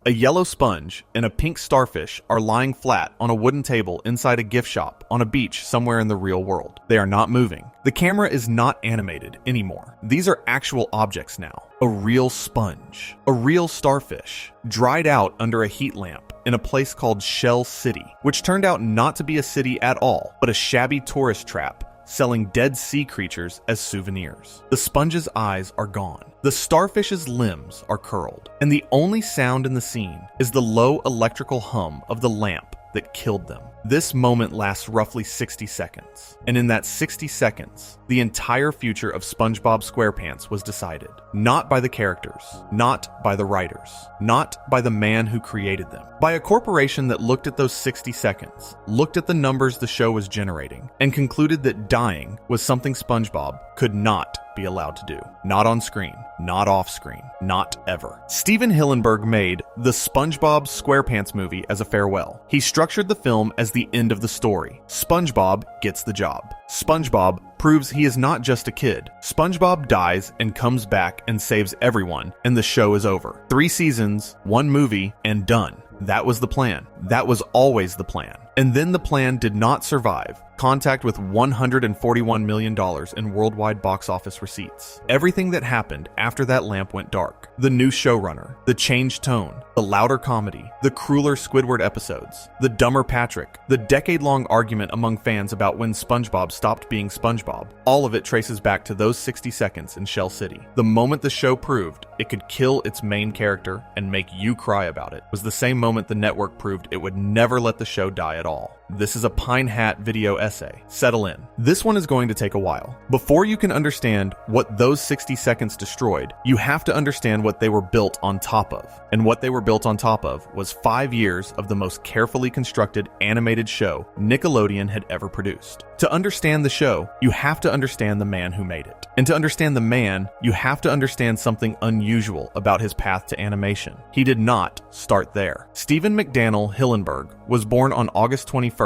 A yellow sponge and a pink starfish are lying flat on a wooden table inside a gift shop on a beach somewhere in the real world. They are not moving. The camera is not animated anymore. These are actual objects now. A real sponge, a real starfish, dried out under a heat lamp in a place called Shell City, which turned out not to be a city at all, but a shabby tourist trap selling dead sea creatures as souvenirs. The sponge's eyes are gone. The starfish's limbs are curled, and the only sound in the scene is the low electrical hum of the lamp that killed them. This moment lasts roughly 60 seconds, and in that 60 seconds, the entire future of SpongeBob SquarePants was decided. Not by the characters, not by the writers, not by the man who created them, by a corporation that looked at those 60 seconds, looked at the numbers the show was generating, and concluded that dying was something SpongeBob could not be allowed to do. Not on screen, not off screen, not ever. Steven Hillenberg made the SpongeBob SquarePants movie as a farewell. He structured the film as the end of the story. SpongeBob gets the job. SpongeBob proves he is not just a kid. SpongeBob dies and comes back and saves everyone, and the show is over. 3 seasons, 1 movie, and done. That was the plan. That was always the plan. And then the plan did not survive contact with $141 million in worldwide box office receipts. Everything that happened after that lamp went dark, the new showrunner, the changed tone, the louder comedy, the crueler Squidward episodes, the dumber Patrick, the decade-long argument among fans about when SpongeBob stopped being SpongeBob, all of it traces back to those 60 seconds in Shell City. The moment the show proved it could kill its main character and make you cry about it was the same moment the network proved it would never let the show die at all. This is a Pine Hat video essay. Settle in. This one is going to take a while. Before you can understand what those 60 seconds destroyed, you have to understand what they were built on top of. And what they were built on top of was 5 years of the most carefully constructed animated show Nickelodeon had ever produced. To understand the show, you have to understand the man who made it. And to understand the man, you have to understand something unusual about his path to animation. He did not start there. Stephen McDaniel Hillenberg was born on August 21st,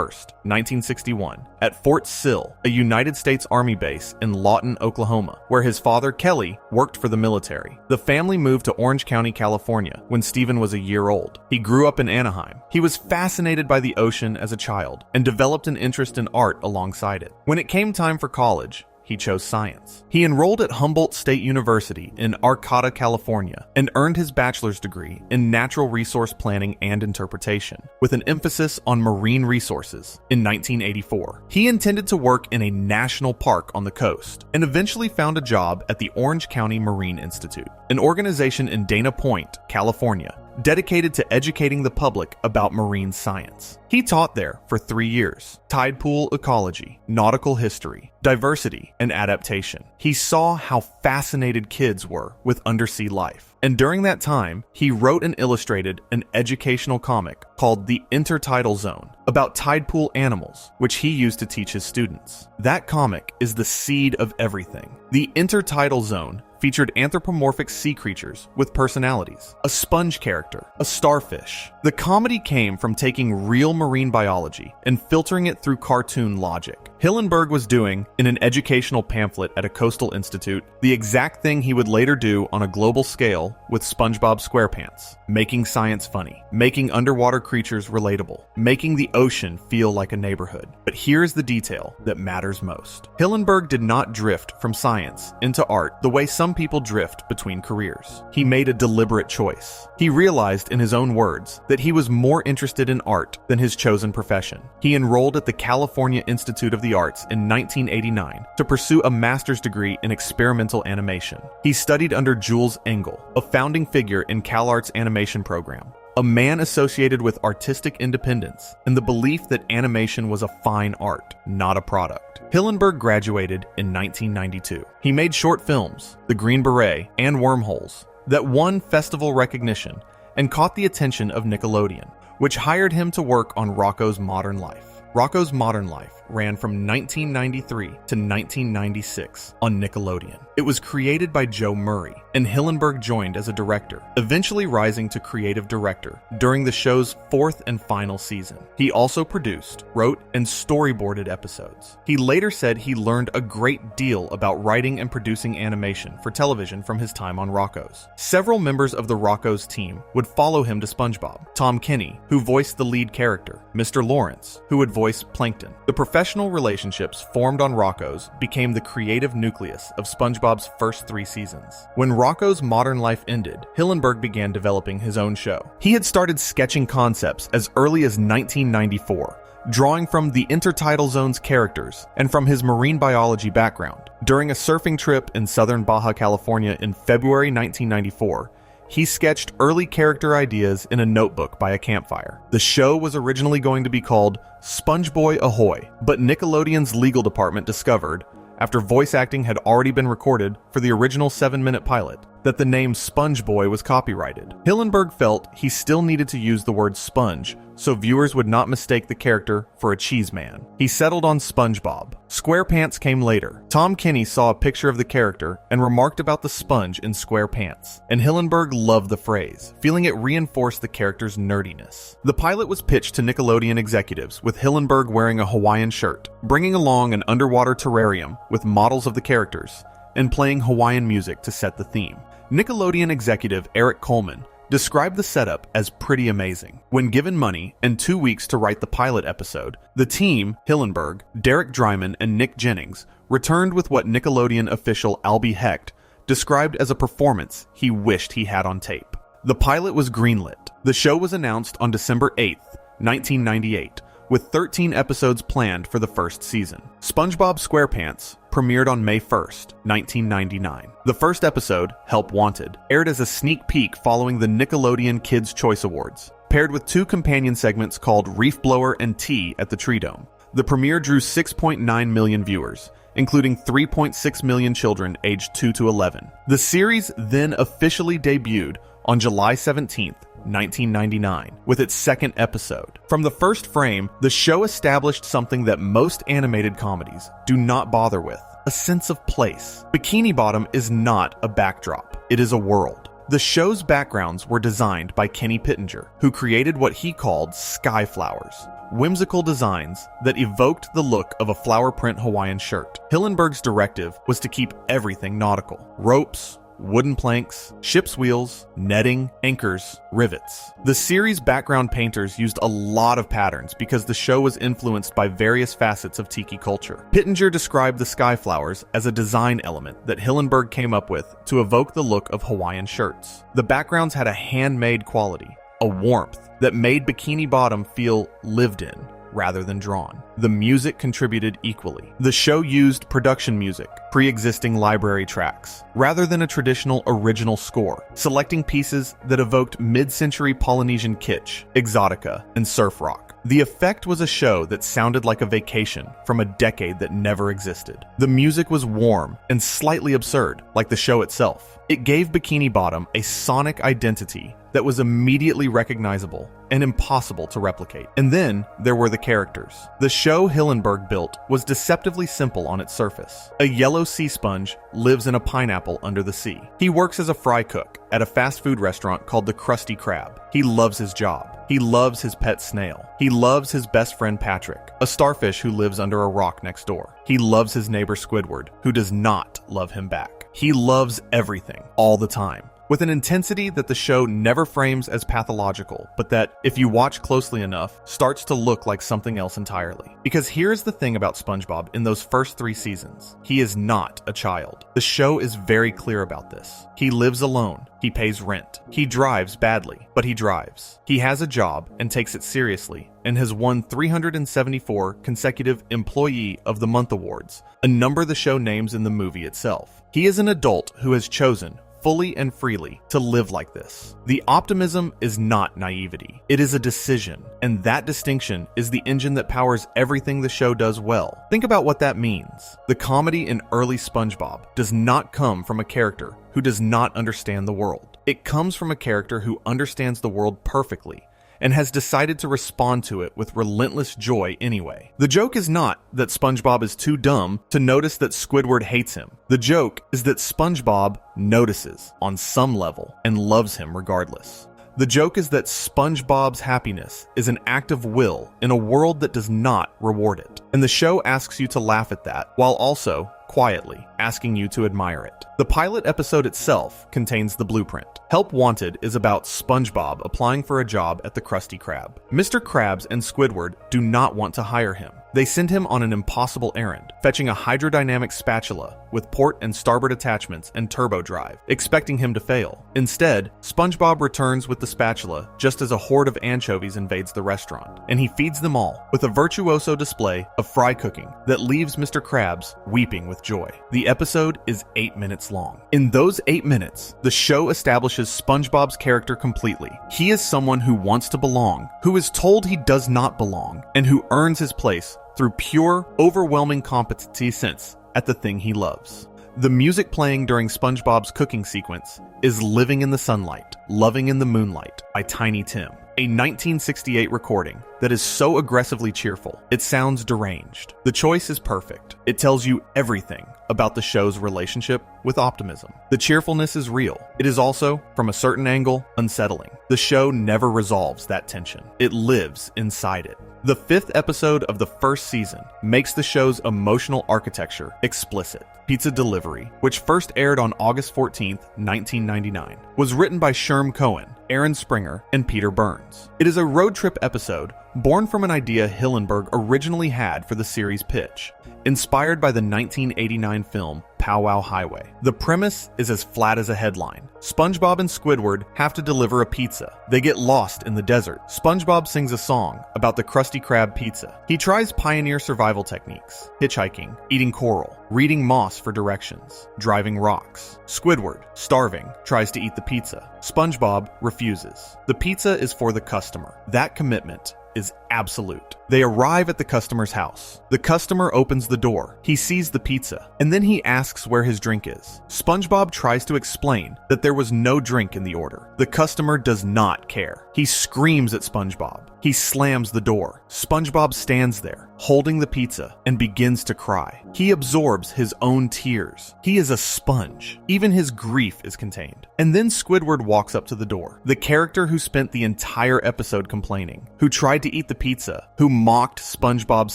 1961, at Fort Sill, a United States Army base in Lawton, Oklahoma, where his father, Kelly, worked for the military. The family moved to Orange County, California, when Stephen was a year old. He grew up in Anaheim. He was fascinated by the ocean as a child and developed an interest in art alongside it. When it came time for college, he chose science. He enrolled at Humboldt State University in Arcata, California, and earned his bachelor's degree in natural resource planning and interpretation, with an emphasis on marine resources in 1984. He intended to work in a national park on the coast, and eventually found a job at the Orange County Marine Institute, an organization in Dana Point, California, dedicated to educating the public about marine science. He taught there for 3 years. Tide pool ecology, nautical history, diversity, and adaptation. He saw how fascinated kids were with undersea life. And during that time, he wrote and illustrated an educational comic called The Intertidal Zone about tide pool animals, which he used to teach his students. That comic is the seed of everything. The Intertidal Zone featured anthropomorphic sea creatures with personalities, a sponge character, a starfish. The comedy came from taking real marine biology and filtering it through cartoon logic. Hillenberg was doing, in an educational pamphlet at a coastal institute, the exact thing he would later do on a global scale with SpongeBob SquarePants, making science funny, making underwater creatures relatable, making the ocean feel like a neighborhood. But here's the detail that matters most. Hillenberg did not drift from science into art the way some people drift between careers. He made a deliberate choice. He realized, in his own words, that he was more interested in art than his chosen profession. He enrolled at the California Institute of the Arts in 1989 to pursue a master's degree in experimental animation. He studied under Jules Engel, a founding figure in CalArts' animation program, a man associated with artistic independence and the belief that animation was a fine art, not a product. Hillenberg graduated in 1992. He made short films, The Green Beret and Wormholes, that won festival recognition and caught the attention of Nickelodeon, which hired him to work on Rocko's Modern Life. Rocko's Modern Life ran from 1993 to 1996 on Nickelodeon. It It was created by Joe Murray, and Hillenberg joined as a director, eventually rising to creative director during the show's fourth and final season. He also produced, wrote, and storyboarded episodes. He later said he learned a great deal about writing and producing animation for television from his time on Rocko's. Several members of the Rocko's team would follow him to SpongeBob. Tom Kenny, who voiced the lead character, Mr. Lawrence, who would voice Plankton. The professional relationships formed on Rocko's became the creative nucleus of SpongeBob's first 3 seasons. When Rocko's modern life ended, Hillenberg began developing his own show. He had started sketching concepts as early as 1994, drawing from the Intertidal Zone's characters and from his marine biology background. During a surfing trip in southern Baja California in February 1994, he sketched early character ideas in a notebook by a campfire. The show was originally going to be called SpongeBoy Ahoy, but Nickelodeon's legal department discovered, after voice acting had already been recorded for the original 7-minute pilot, that the name SpongeBoy was copyrighted. Hillenberg felt he still needed to use the word sponge so viewers would not mistake the character for a cheese man. He settled on SpongeBob. SquarePants came later. Tom Kenny saw a picture of the character and remarked about the sponge in SquarePants, and Hillenberg loved the phrase, feeling it reinforced the character's nerdiness. The pilot was pitched to Nickelodeon executives with Hillenberg wearing a Hawaiian shirt, bringing along an underwater terrarium with models of the characters, and playing Hawaiian music to set the theme. Nickelodeon executive Eric Coleman described the setup as pretty amazing. When given money and 2 weeks to write the pilot episode, the team, Hillenberg, Derek Dryman, and Nick Jennings, returned with what Nickelodeon official Albie Hecht described as a performance he wished he had on tape. The pilot was greenlit. The show was announced on December 8th, 1998, with 13 episodes planned for the first season. SpongeBob SquarePants premiered on May 1st, 1999. The first episode, Help Wanted, aired as a sneak peek following the Nickelodeon Kids' Choice Awards, paired with 2 companion segments called Reef Blower and Tea at the Tree Dome. The premiere drew 6.9 million viewers, including 3.6 million children aged 2 to 11. The series then officially debuted on July 17th, 1999, with its second episode. From the first frame, the show established something that most animated comedies do not bother with: a sense of place. Bikini Bottom is not a backdrop, it is a world. The show's backgrounds were designed by Kenny Pittenger, who created what he called sky flowers, whimsical designs that evoked the look of a flower print Hawaiian shirt. Hillenberg's directive was to keep everything nautical: ropes, wooden planks, ship's wheels, netting, anchors, rivets. The series' background painters used a lot of patterns because the show was influenced by various facets of tiki culture. Pittenger described the sky flowers as a design element that Hillenberg came up with to evoke the look of Hawaiian shirts. The backgrounds had a handmade quality, a warmth that made Bikini Bottom feel lived in rather than drawn. The music contributed equally. The show used production music, pre-existing library tracks, rather than a traditional original score, selecting pieces that evoked mid-century Polynesian kitsch, exotica, and surf rock. The effect was a show that sounded like a vacation from a decade that never existed. The music was warm and slightly absurd, like the show itself. It gave Bikini Bottom a sonic identity that was immediately recognizable and impossible to replicate. And then there were the characters. The show Hillenberg built was deceptively simple on its surface. A yellow sea sponge lives in a pineapple under the sea. He works as a fry cook at a fast food restaurant called the Krusty Krab. He loves his job. He loves his pet snail. He loves his best friend Patrick, a starfish who lives under a rock next door. He loves his neighbor Squidward, who does not love him back. He loves everything, all the time, with an intensity that the show never frames as pathological, but that, if you watch closely enough, starts to look like something else entirely. Because here's the thing about SpongeBob in those first 3 seasons. He is not a child. The show is very clear about this. He lives alone. He pays rent. He drives badly, but he drives. He has a job and takes it seriously, and has won 374 consecutive Employee of the Month awards, a number the show names in the movie itself. He is an adult who has chosen, fully and freely, to live like this. The optimism is not naivety. It is a decision, and that distinction is the engine that powers everything the show does well. Think about what that means. The comedy in early SpongeBob does not come from a character who does not understand the world. It comes from a character who understands the world perfectly and has decided to respond to it with relentless joy anyway. The joke is not that SpongeBob is too dumb to notice that Squidward hates him. The joke is that SpongeBob notices on some level and loves him regardless. The joke is that SpongeBob's happiness is an act of will in a world that does not reward it. And the show asks you to laugh at that, while also, quietly, asking you to admire it. The pilot episode itself contains the blueprint. Help Wanted is about SpongeBob applying for a job at the Krusty Krab. Mr. Krabs and Squidward do not want to hire him. They send him on an impossible errand, fetching a hydrodynamic spatula with port and starboard attachments and turbo drive, expecting him to fail. Instead, SpongeBob returns with the spatula just as a horde of anchovies invades the restaurant, and he feeds them all with a virtuoso display of fry cooking that leaves Mr. Krabs weeping with joy. The episode is 8 minutes long. In those 8 minutes, the show establishes SpongeBob's character completely. He is someone who wants to belong, who is told he does not belong, and who earns his place through pure, overwhelming competency sense at the thing he loves. The music playing during SpongeBob's cooking sequence is Living in the Sunlight, Loving in the Moonlight by Tiny Tim, a 1968 recording that is so aggressively cheerful, it sounds deranged. The choice is perfect. It tells you everything about the show's relationship with optimism. The cheerfulness is real. It is also, from a certain angle, unsettling. The show never resolves that tension. It lives inside it. The 5th episode of the first season makes the show's emotional architecture explicit. Pizza Delivery, which first aired on August 14th, 1999, was written by Sherm Cohen, Aaron Springer, and Peter Burns. It is a road trip episode born from an idea Hillenberg originally had for the series pitch, inspired by the 1989 film Pow-Wow Highway. The premise is as flat as a headline. SpongeBob and Squidward have to deliver a pizza. They get lost in the desert. SpongeBob sings a song about the Krusty Krab pizza. He tries pioneer survival techniques: hitchhiking, eating coral, reading moss for directions, driving rocks. Squidward, starving, tries to eat the pizza. SpongeBob refuses. The pizza is for the customer. That commitment is absolute. They arrive at the customer's house. The customer opens the door. He sees the pizza, and then he asks where his drink is. SpongeBob tries to explain that there was no drink in the order. The customer does not care. He screams at SpongeBob. He slams the door. SpongeBob stands there, holding the pizza, and begins to cry. He absorbs his own tears. He is a sponge. Even his grief is contained. And then Squidward walks up to the door. The character who spent the entire episode complaining, who tried to eat the pizza, who mocked SpongeBob's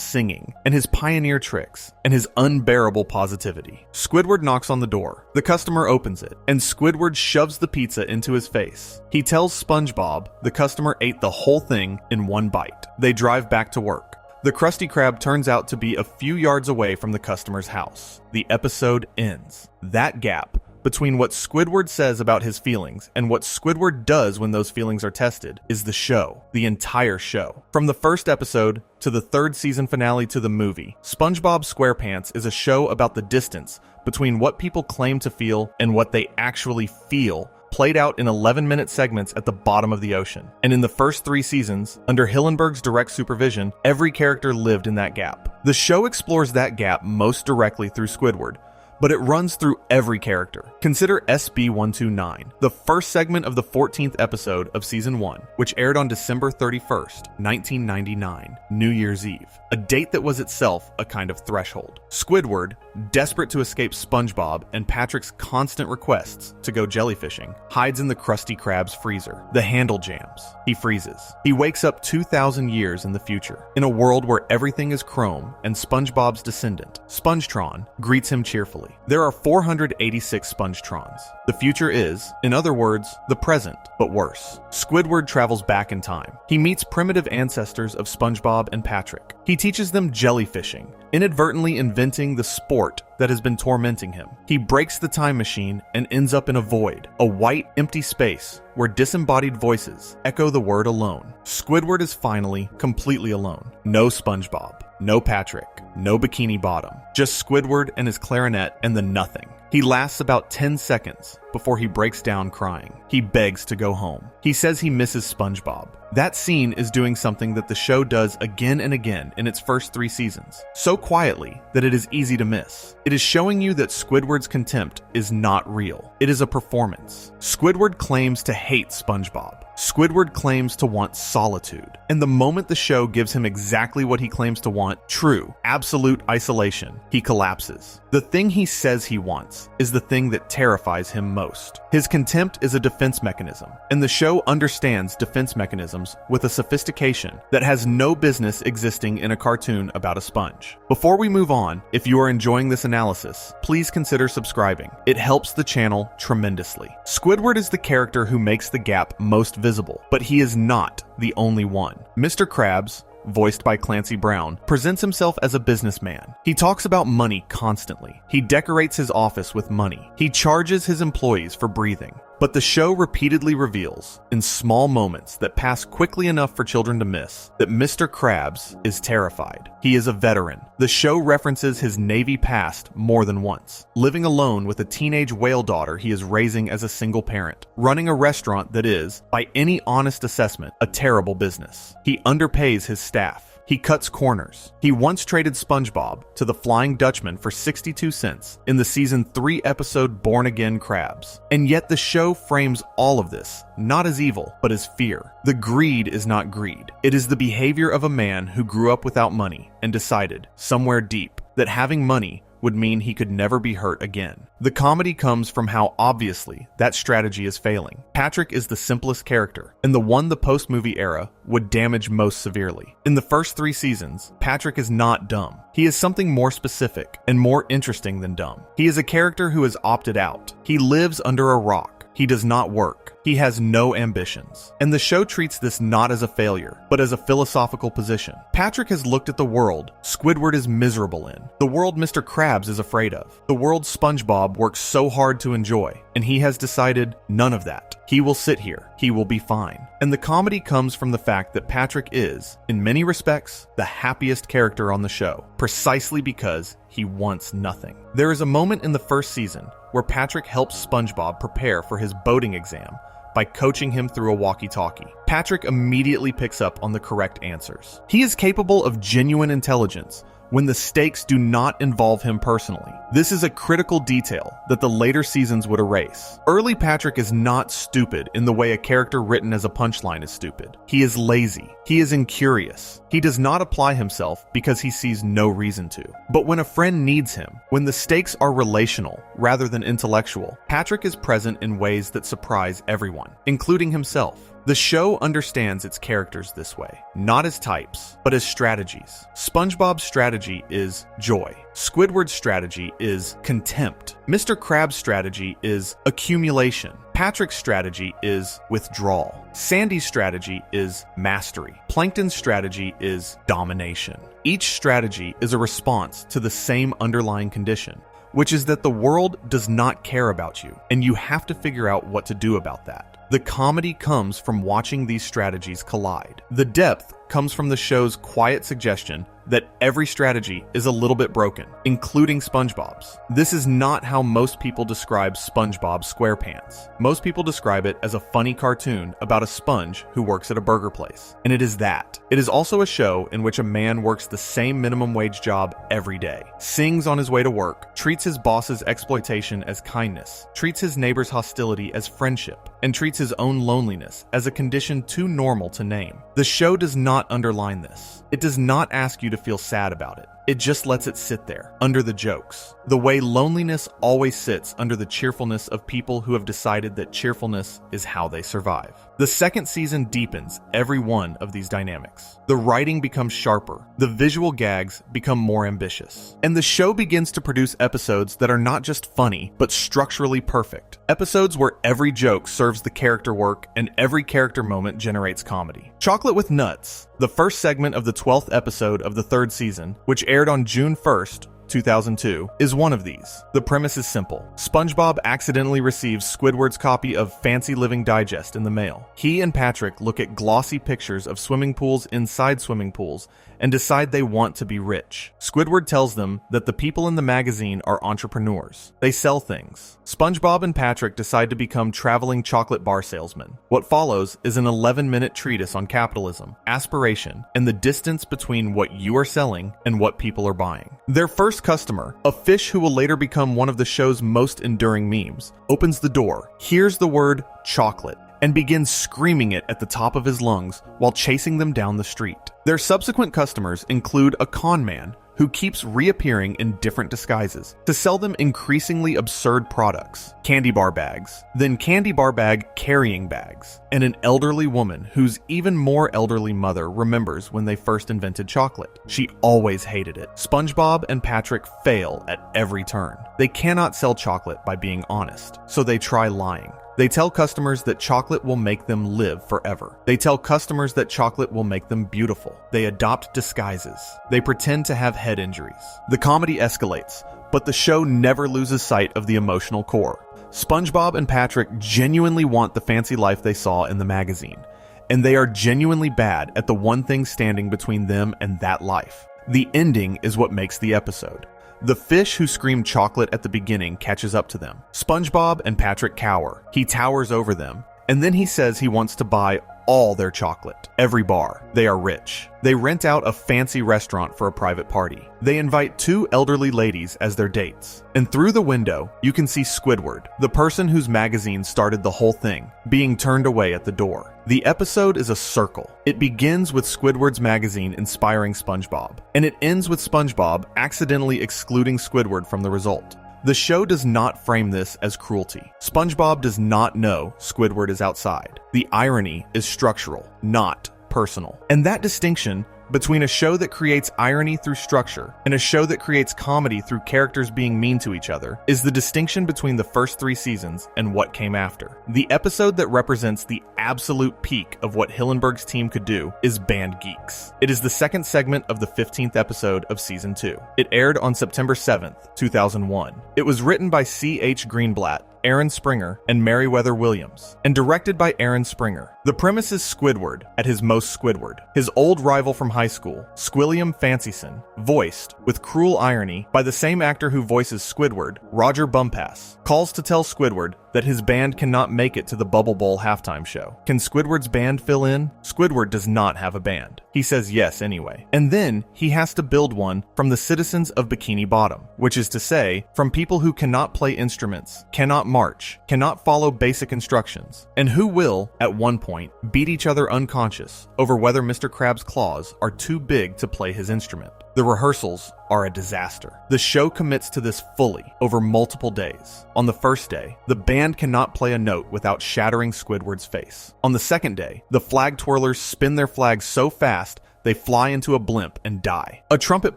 singing, and his pioneer tricks, and his unbearable positivity. Squidward knocks on the door. The customer opens it, and Squidward shoves the pizza into his face. He tells SpongeBob the customer ate the whole thing in one bite. They drive back to work. The Krusty Krab turns out to be a few yards away from the customer's house. The episode ends. That gap between what Squidward says about his feelings and what Squidward does when those feelings are tested is the show, the entire show. From the first episode to the 3rd season finale to the movie, SpongeBob SquarePants is a show about the distance between what people claim to feel and what they actually feel, played out in 11-minute segments at the bottom of the ocean. And in the first 3 seasons, under Hillenberg's direct supervision, every character lived in that gap. The show explores that gap most directly through Squidward, but it runs through every character. Consider SB129, the first segment of the 14th episode of Season 1, which aired on December 31st, 1999, New Year's Eve, a date that was itself a kind of threshold. Squidward, desperate to escape SpongeBob and Patrick's constant requests to go jellyfishing, hides in the Krusty Krab's freezer. The handle jams. He freezes. He wakes up 2,000 years in the future, in a world where everything is chrome, and SpongeBob's descendant, Spongetron, greets him cheerfully. There are 486 Spongetrons. The future is, in other words, the present, but worse. Squidward travels back in time. He meets primitive ancestors of SpongeBob and Patrick. He teaches them jellyfishing, inadvertently inventing the sport that has been tormenting him. He breaks the time machine and ends up in a void, a white, empty space where disembodied voices echo the word alone. Squidward is finally completely alone. No SpongeBob, no Patrick, no Bikini Bottom, just Squidward and his clarinet and the nothing. He lasts about 10 seconds before he breaks down crying. He begs to go home. He says he misses SpongeBob. That scene is doing something that the show does again and again in its first 3 seasons, so quietly that it is easy to miss. It is showing you that Squidward's contempt is not real. It is a performance. Squidward claims to hate SpongeBob. Squidward claims to want solitude. And the moment the show gives him exactly what he claims to want, true, absolute isolation, he collapses. The thing he says he wants is the thing that terrifies him most. His contempt is a defense mechanism, and the show understands defense mechanisms with a sophistication that has no business existing in a cartoon about a sponge. Before we move on, if you are enjoying this analysis, please consider subscribing. It helps the channel tremendously. Squidward is the character who makes the gap most visible, but he is not the only one. Mr. Krabs, voiced by Clancy Brown, presents himself as a businessman. He talks about money constantly. He decorates his office with money. He charges his employees for breathing. But the show repeatedly reveals, in small moments that pass quickly enough for children to miss, that Mr. Krabs is terrified. He is a veteran. The show references his Navy past more than once, living alone with a teenage whale daughter he is raising as a single parent, running a restaurant that is, by any honest assessment, a terrible business. He underpays his staff. He cuts corners. He once traded SpongeBob to the Flying Dutchman for 62 cents in the season 3 episode Born Again Krabs. And yet the show frames all of this not as evil, but as fear. The greed is not greed. It is the behavior of a man who grew up without money and decided, somewhere deep, that having money would mean he could never be hurt again. The comedy comes from how obviously that strategy is failing. Patrick is the simplest character, and the one the post-movie era would damage most severely. In the first 3 seasons, Patrick is not dumb. He is something more specific and more interesting than dumb. He is a character who has opted out. He lives under a rock. He does not work. He has no ambitions. And the show treats this not as a failure, but as a philosophical position. Patrick has looked at the world Squidward is miserable in, the world Mr. Krabs is afraid of, the world SpongeBob works so hard to enjoy, and he has decided none of that. He will sit here. He will be fine. And the comedy comes from the fact that Patrick is, in many respects, the happiest character on the show, precisely because he wants nothing. There is a moment in the first season where Patrick helps SpongeBob prepare for his boating exam by coaching him through a walkie-talkie. Patrick immediately picks up on the correct answers. He is capable of genuine intelligence when the stakes do not involve him personally. This is a critical detail that the later seasons would erase. Early Patrick is not stupid in the way a character written as a punchline is stupid. He is lazy. He is incurious. He does not apply himself because he sees no reason to. But when a friend needs him, when the stakes are relational rather than intellectual, Patrick is present in ways that surprise everyone, including himself. The show understands its characters this way, not as types, but as strategies. SpongeBob's strategy is joy. Squidward's strategy is contempt. Mr. Krabs' strategy is accumulation. Patrick's strategy is withdrawal. Sandy's strategy is mastery. Plankton's strategy is domination. Each strategy is a response to the same underlying condition, which is that the world does not care about you, and you have to figure out what to do about that. The comedy comes from watching these strategies collide. The depth comes from the show's quiet suggestion that every strategy is a little bit broken, including SpongeBob's. This is not how most people describe SpongeBob SquarePants. Most people describe it as a funny cartoon about a sponge who works at a burger place. And it is that. It is also a show in which a man works the same minimum wage job every day, sings on his way to work, treats his boss's exploitation as kindness, treats his neighbor's hostility as friendship, and treats his own loneliness as a condition too normal to name. The show does not underline this. It does not ask you to feel sad about it. It just lets it sit there, under the jokes. The way loneliness always sits under the cheerfulness of people who have decided that cheerfulness is how they survive. The second season deepens every one of these dynamics. The writing becomes sharper. The visual gags become more ambitious. And the show begins to produce episodes that are not just funny, but structurally perfect. Episodes where every joke serves the character work and every character moment generates comedy. Chocolate with Nuts, the first segment of the 12th episode of the 3rd season, which aired on June 1st, 2002, is one of these. The premise is simple. SpongeBob accidentally receives Squidward's copy of Fancy Living Digest in the mail. He and Patrick look at glossy pictures of swimming pools inside swimming pools and decide they want to be rich. Squidward tells them that the people in the magazine are entrepreneurs. They sell things. SpongeBob and Patrick decide to become traveling chocolate bar salesmen. What follows is an 11-minute treatise on capitalism, aspiration, and the distance between what you are selling and what people are buying. Their first customer, a fish who will later become one of the show's most enduring memes, opens the door, hears the word chocolate, and begins screaming it at the top of his lungs while chasing them down the street. Their subsequent customers include a con man who keeps reappearing in different disguises to sell them increasingly absurd products, candy bar bags, then candy bar bag carrying bags, and an elderly woman whose even more elderly mother remembers when they first invented chocolate. She always hated it. SpongeBob and Patrick fail at every turn. They cannot sell chocolate by being honest, so they try lying. They tell customers that chocolate will make them live forever. They tell customers that chocolate will make them beautiful. They adopt disguises. They pretend to have head injuries. The comedy escalates, but the show never loses sight of the emotional core. SpongeBob and Patrick genuinely want the fancy life they saw in the magazine, and they are genuinely bad at the one thing standing between them and that life. The ending is what makes the episode. The fish who screamed chocolate at the beginning catches up to them. SpongeBob and Patrick cower. He towers over them, and then he says he wants to buy all their chocolate. Every bar. They are rich. They rent out a fancy restaurant for a private party. They invite two elderly ladies as their dates. And through the window, you can see Squidward, the person whose magazine started the whole thing, being turned away at the door. The episode is a circle. It begins with Squidward's magazine inspiring SpongeBob, and it ends with SpongeBob accidentally excluding Squidward from the result. The show does not frame this as cruelty. SpongeBob does not know Squidward is outside. The irony is structural, not personal. And that distinction between a show that creates irony through structure and a show that creates comedy through characters being mean to each other is the distinction between the first 3 seasons and what came after. The episode that represents the absolute peak of what Hillenberg's team could do is Band Geeks. It is the second segment of the 15th episode of season 2. It aired on September 7th, 2001. It was written by C.H. Greenblatt, Aaron Springer, and Meriwether Williams, and directed by Aaron Springer. The premise is Squidward at his most Squidward, his old rival from high school, Squilliam Fancyson, voiced, with cruel irony, by the same actor who voices Squidward, Roger Bumpass, calls to tell Squidward that his band cannot make it to the Bubble Bowl halftime show. Can Squidward's band fill in? Squidward does not have a band. He says yes anyway. And then he has to build one from the citizens of Bikini Bottom, which is to say, from people who cannot play instruments, cannot march, cannot follow basic instructions, and who will, at one point, beat each other unconscious over whether Mr. Krabs' claws are too big to play his instrument. The rehearsals are a disaster. The show commits to this fully over multiple days. On the first day, the band cannot play a note without shattering Squidward's face. On the second day, the flag twirlers spin their flags so fast they fly into a blimp and die. A trumpet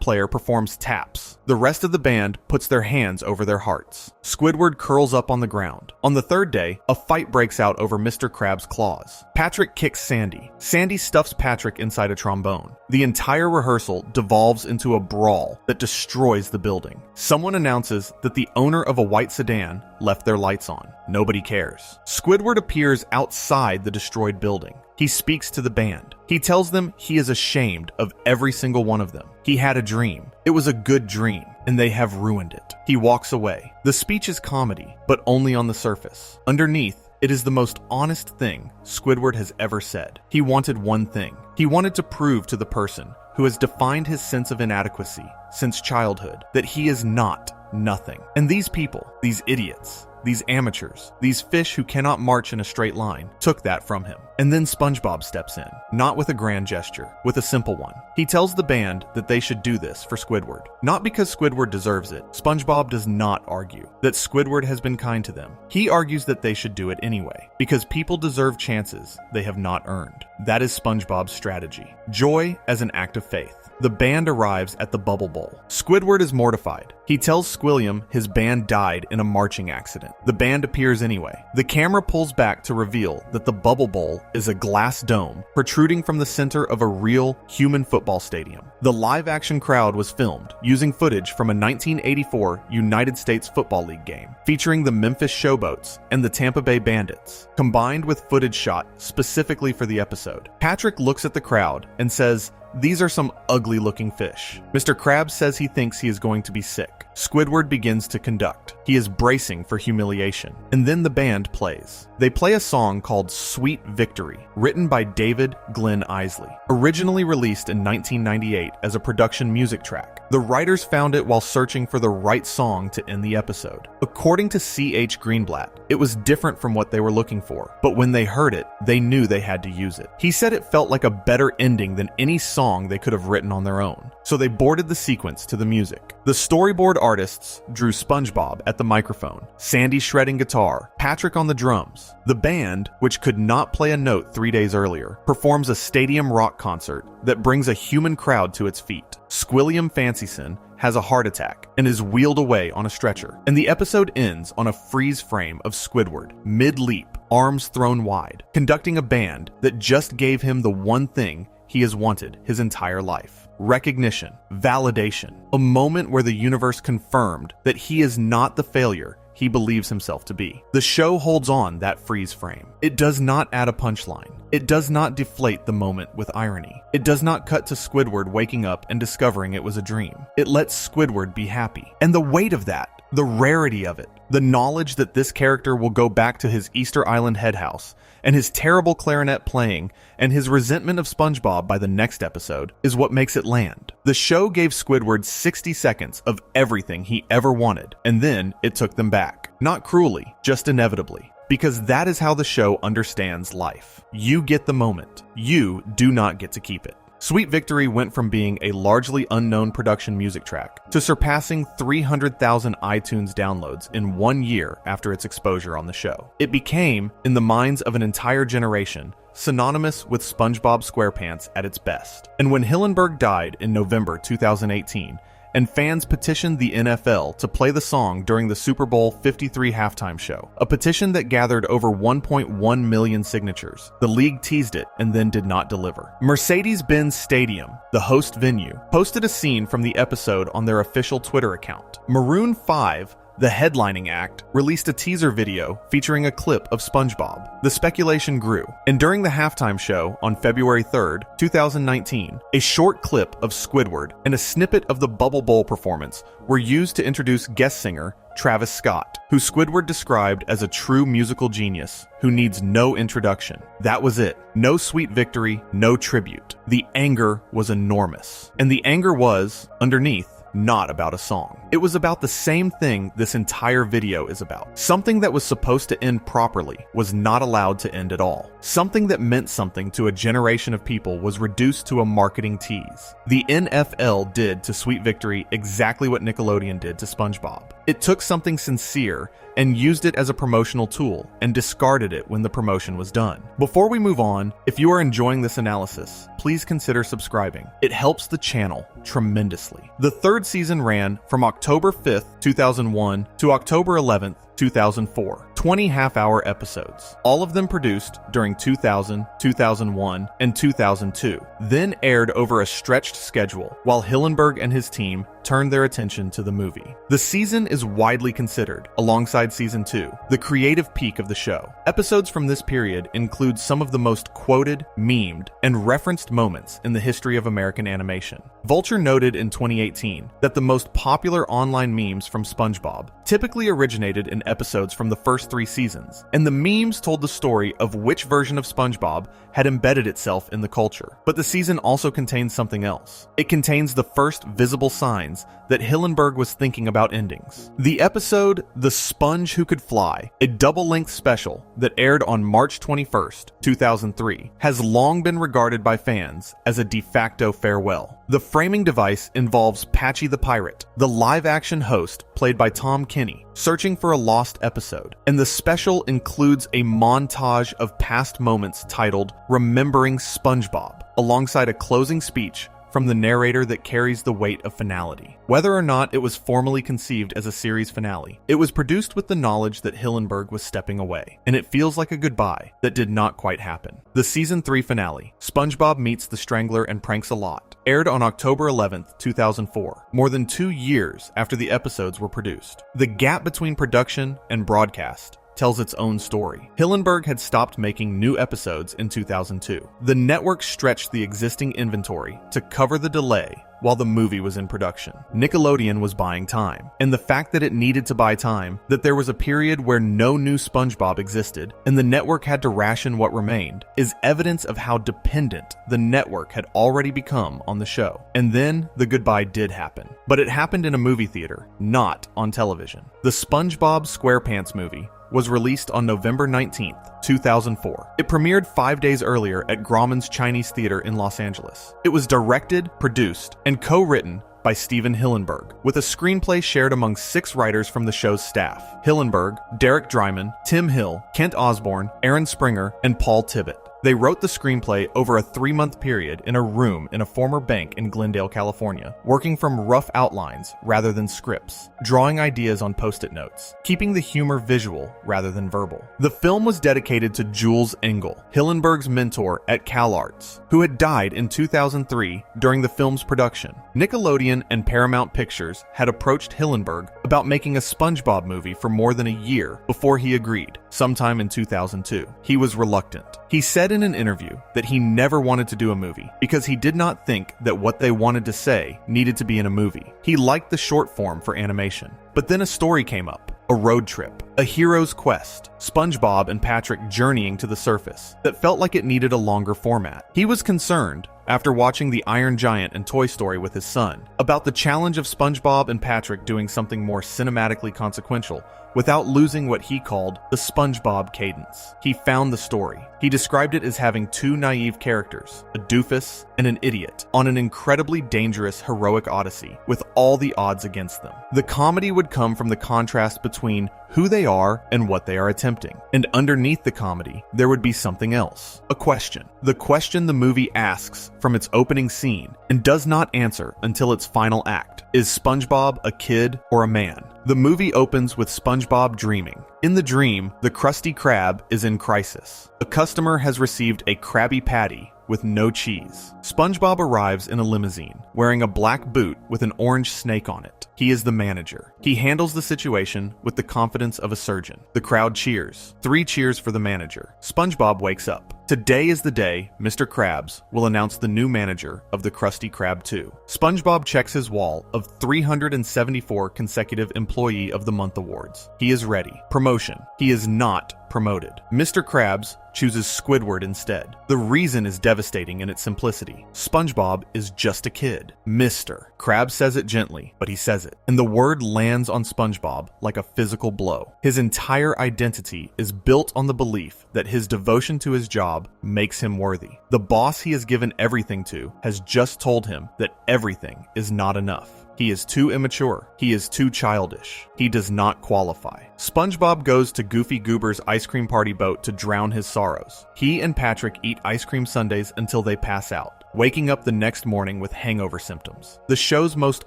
player performs taps. The rest of the band puts their hands over their hearts. Squidward curls up on the ground. On the third day, a fight breaks out over Mr. Krabs' claws. Patrick kicks Sandy. Sandy stuffs Patrick inside a trombone. The entire rehearsal devolves into a brawl that destroys the building. Someone announces that the owner of a white sedan left their lights on. Nobody cares. Squidward appears outside the destroyed building. He speaks to the band. He tells them he is ashamed of every single one of them. He had a dream. It was a good dream, and they have ruined it. He walks away. The speech is comedy, but only on the surface. Underneath, it is the most honest thing Squidward has ever said. He wanted one thing. He wanted to prove to the person who has defined his sense of inadequacy since childhood that he is not nothing. And these people, these idiots, these amateurs, these fish who cannot march in a straight line, took that from him. And then SpongeBob steps in, not with a grand gesture, with a simple one. He tells the band that they should do this for Squidward. Not because Squidward deserves it. SpongeBob does not argue that Squidward has been kind to them. He argues that they should do it anyway, because people deserve chances they have not earned. That is SpongeBob's strategy. Joy as an act of faith. the band arrives at the Bubble Bowl. Squidward is mortified. He tells Squilliam his band died in a marching accident. The band appears anyway. The camera pulls back to reveal that the Bubble Bowl is a glass dome protruding from the center of a real human football stadium. The live-action crowd was filmed using footage from a 1984 United States Football League game featuring the Memphis Showboats and the Tampa Bay Bandits, combined with footage shot specifically for the episode. Patrick looks at the crowd and says, "These are some ugly-looking fish." Mr. Krabs says he thinks he is going to be sick. Squidward begins to conduct. He is bracing for humiliation. And then the band plays. They play a song called Sweet Victory, written by David Glenn Isley, originally released in 1998 as a production music track. The writers found it while searching for the right song to end the episode. According to C.H. Greenblatt, it was different from what they were looking for, but when they heard it, they knew they had to use it. He said it felt like a better ending than any song they could have written on their own, so they boarded the sequence to the music. The storyboard artists drew SpongeBob at the microphone, Sandy shredding guitar, Patrick on the drums. The band, which could not play a note 3 days earlier, performs a stadium rock concert that brings a human crowd to its feet. Squilliam Fancyson has a heart attack and is wheeled away on a stretcher. And the episode ends on a freeze frame of Squidward, mid-leap, arms thrown wide, conducting a band that just gave him the one thing he has wanted his entire life. Recognition, validation, a moment where the universe confirmed that he is not the failure he believes himself to be. The show holds on that freeze frame. It does not add a punchline. It does not deflate the moment with irony. It does not cut to Squidward waking up and discovering it was a dream. It lets Squidward be happy. And the weight of that, the rarity of it, the knowledge that this character will go back to his Easter Island head house, and his terrible clarinet playing, and his resentment of SpongeBob by the next episode, is what makes it land. The show gave Squidward 60 seconds of everything he ever wanted, and then it took them back. Not cruelly, just inevitably. Because that is how the show understands life. You get the moment. You do not get to keep it. Sweet Victory went from being a largely unknown production music track to surpassing 300,000 iTunes downloads in 1 year after its exposure on the show. It became, in the minds of an entire generation, synonymous with SpongeBob SquarePants at its best. And when Hillenberg died in November 2018, and fans petitioned the NFL to play the song during the Super Bowl 53 halftime show, a petition that gathered over 1.1 million signatures. The league teased it and then did not deliver. Mercedes-Benz Stadium, the host venue, posted a scene from the episode on their official Twitter account. Maroon 5, the headlining act, released a teaser video featuring a clip of SpongeBob. The speculation grew, and during the halftime show on February 3rd, 2019, a short clip of Squidward and a snippet of the Bubble Bowl performance were used to introduce guest singer Travis Scott, who Squidward described as a true musical genius who needs no introduction. That was it. No Sweet Victory, no tribute. The anger was enormous. And the anger was, underneath, not about a song. It was about the same thing this entire video is about. Something that was supposed to end properly was not allowed to end at all. Something that meant something to a generation of people was reduced to a marketing tease. The NFL did to Sweet Victory exactly what Nickelodeon did to SpongeBob. It took something sincere and used it as a promotional tool and discarded it when the promotion was done. Before we move on, if you are enjoying this analysis, please consider subscribing. It helps the channel tremendously. The third season ran from October 5th, 2001 to October 11th, 2004. 20 half-hour episodes, all of them produced during 2000, 2001, and 2002, then aired over a stretched schedule while Hillenberg and his team turned their attention to the movie. The season is widely considered, alongside season 2, the creative peak of the show. Episodes from this period include some of the most quoted, memed, and referenced moments in the history of American animation. Vulture noted in 2018 that the most popular online memes from SpongeBob typically originated in episodes from the first 3 seasons, and the memes told the story of which version of SpongeBob had embedded itself in the culture. But the season also contains something else. It contains the first visible signs that Hillenberg was thinking about endings. The episode The Sponge Who Could Fly, a double-length special that aired on March 21st, 2003, has long been regarded by fans as a de facto farewell. The framing device involves Patchy the Pirate, the live-action host played by Tom Kenny, searching for a lost episode, and the special includes a montage of past moments titled Remembering SpongeBob, alongside a closing speech from the narrator that carries the weight of finality. Whether or not it was formally conceived as a series finale, it was produced with the knowledge that Hillenberg was stepping away, and it feels like a goodbye that did not quite happen. The Season 3 finale, SpongeBob Meets the Strangler and Pranks a Lot, aired on October 11th, 2004, more than 2 years after the episodes were produced. The gap between production and broadcast tells its own story. Hillenberg had stopped making new episodes in 2002. The network stretched the existing inventory to cover the delay while the movie was in production. Nickelodeon was buying time, and the fact that it needed to buy time, that there was a period where no new SpongeBob existed, and the network had to ration what remained, is evidence of how dependent the network had already become on the show. And then the goodbye did happen. But it happened in a movie theater, not on television. The SpongeBob SquarePants movie was released on November 19th, 2004. It premiered 5 days earlier at Grauman's Chinese Theater in Los Angeles. It was directed, produced, and co-written by Steven Hillenberg, with a screenplay shared among 6 writers from the show's staff: Hillenberg, Derek Dryman, Tim Hill, Kent Osborne, Aaron Springer, and Paul Tibbitt. They wrote the screenplay over a 3-month period in a room in a former bank in Glendale, California, working from rough outlines rather than scripts, drawing ideas on Post-it notes, keeping the humor visual rather than verbal. The film was dedicated to Jules Engel, Hillenberg's mentor at CalArts, who had died in 2003 during the film's production. Nickelodeon and Paramount Pictures had approached Hillenberg about making a SpongeBob movie for more than a year before he agreed, sometime in 2002. He was reluctant. He said in an interview that he never wanted to do a movie because he did not think that what they wanted to say needed to be in a movie. He liked the short form for animation. But then a story came up, a road trip, a hero's quest, SpongeBob and Patrick journeying to the surface, that felt like it needed a longer format. He was concerned, after watching The Iron Giant and Toy Story with his son, about the challenge of SpongeBob and Patrick doing something more cinematically consequential without losing what he called the SpongeBob cadence. He found the story. He described it as having 2 naive characters, a doofus and an idiot, on an incredibly dangerous heroic odyssey with all the odds against them. The comedy would come from the contrast between who they are and what they are attempting. And underneath the comedy, there would be something else. A question. The question the movie asks from its opening scene and does not answer until its final act. Is SpongeBob a kid or a man? The movie opens with SpongeBob dreaming. In the dream, the Krusty Krab is in crisis. A customer has received a Krabby Patty with no cheese. SpongeBob arrives in a limousine, wearing a black boot with an orange snake on it. He is the manager. He handles the situation with the confidence of a surgeon. The crowd cheers. 3 cheers for the manager. SpongeBob wakes up. Today is the day Mr. Krabs will announce the new manager of the Krusty Krab 2. SpongeBob checks his wall of 374 consecutive Employee of the Month awards. He is ready. Promotion. He is not promoted. Mr. Krabs chooses Squidward instead. The reason is devastating in its simplicity. SpongeBob is just a kid. Mr. Krabs says it gently, but he says it. And the word lands on SpongeBob like a physical blow. His entire identity is built on the belief that his devotion to his job makes him worthy. The boss he has given everything to has just told him that everything is not enough. He is too immature. He is too childish. He does not qualify. SpongeBob goes to Goofy Goober's ice cream party boat to drown his sorrows. He and Patrick eat ice cream sundaes until they pass out, waking up the next morning with hangover symptoms. The show's most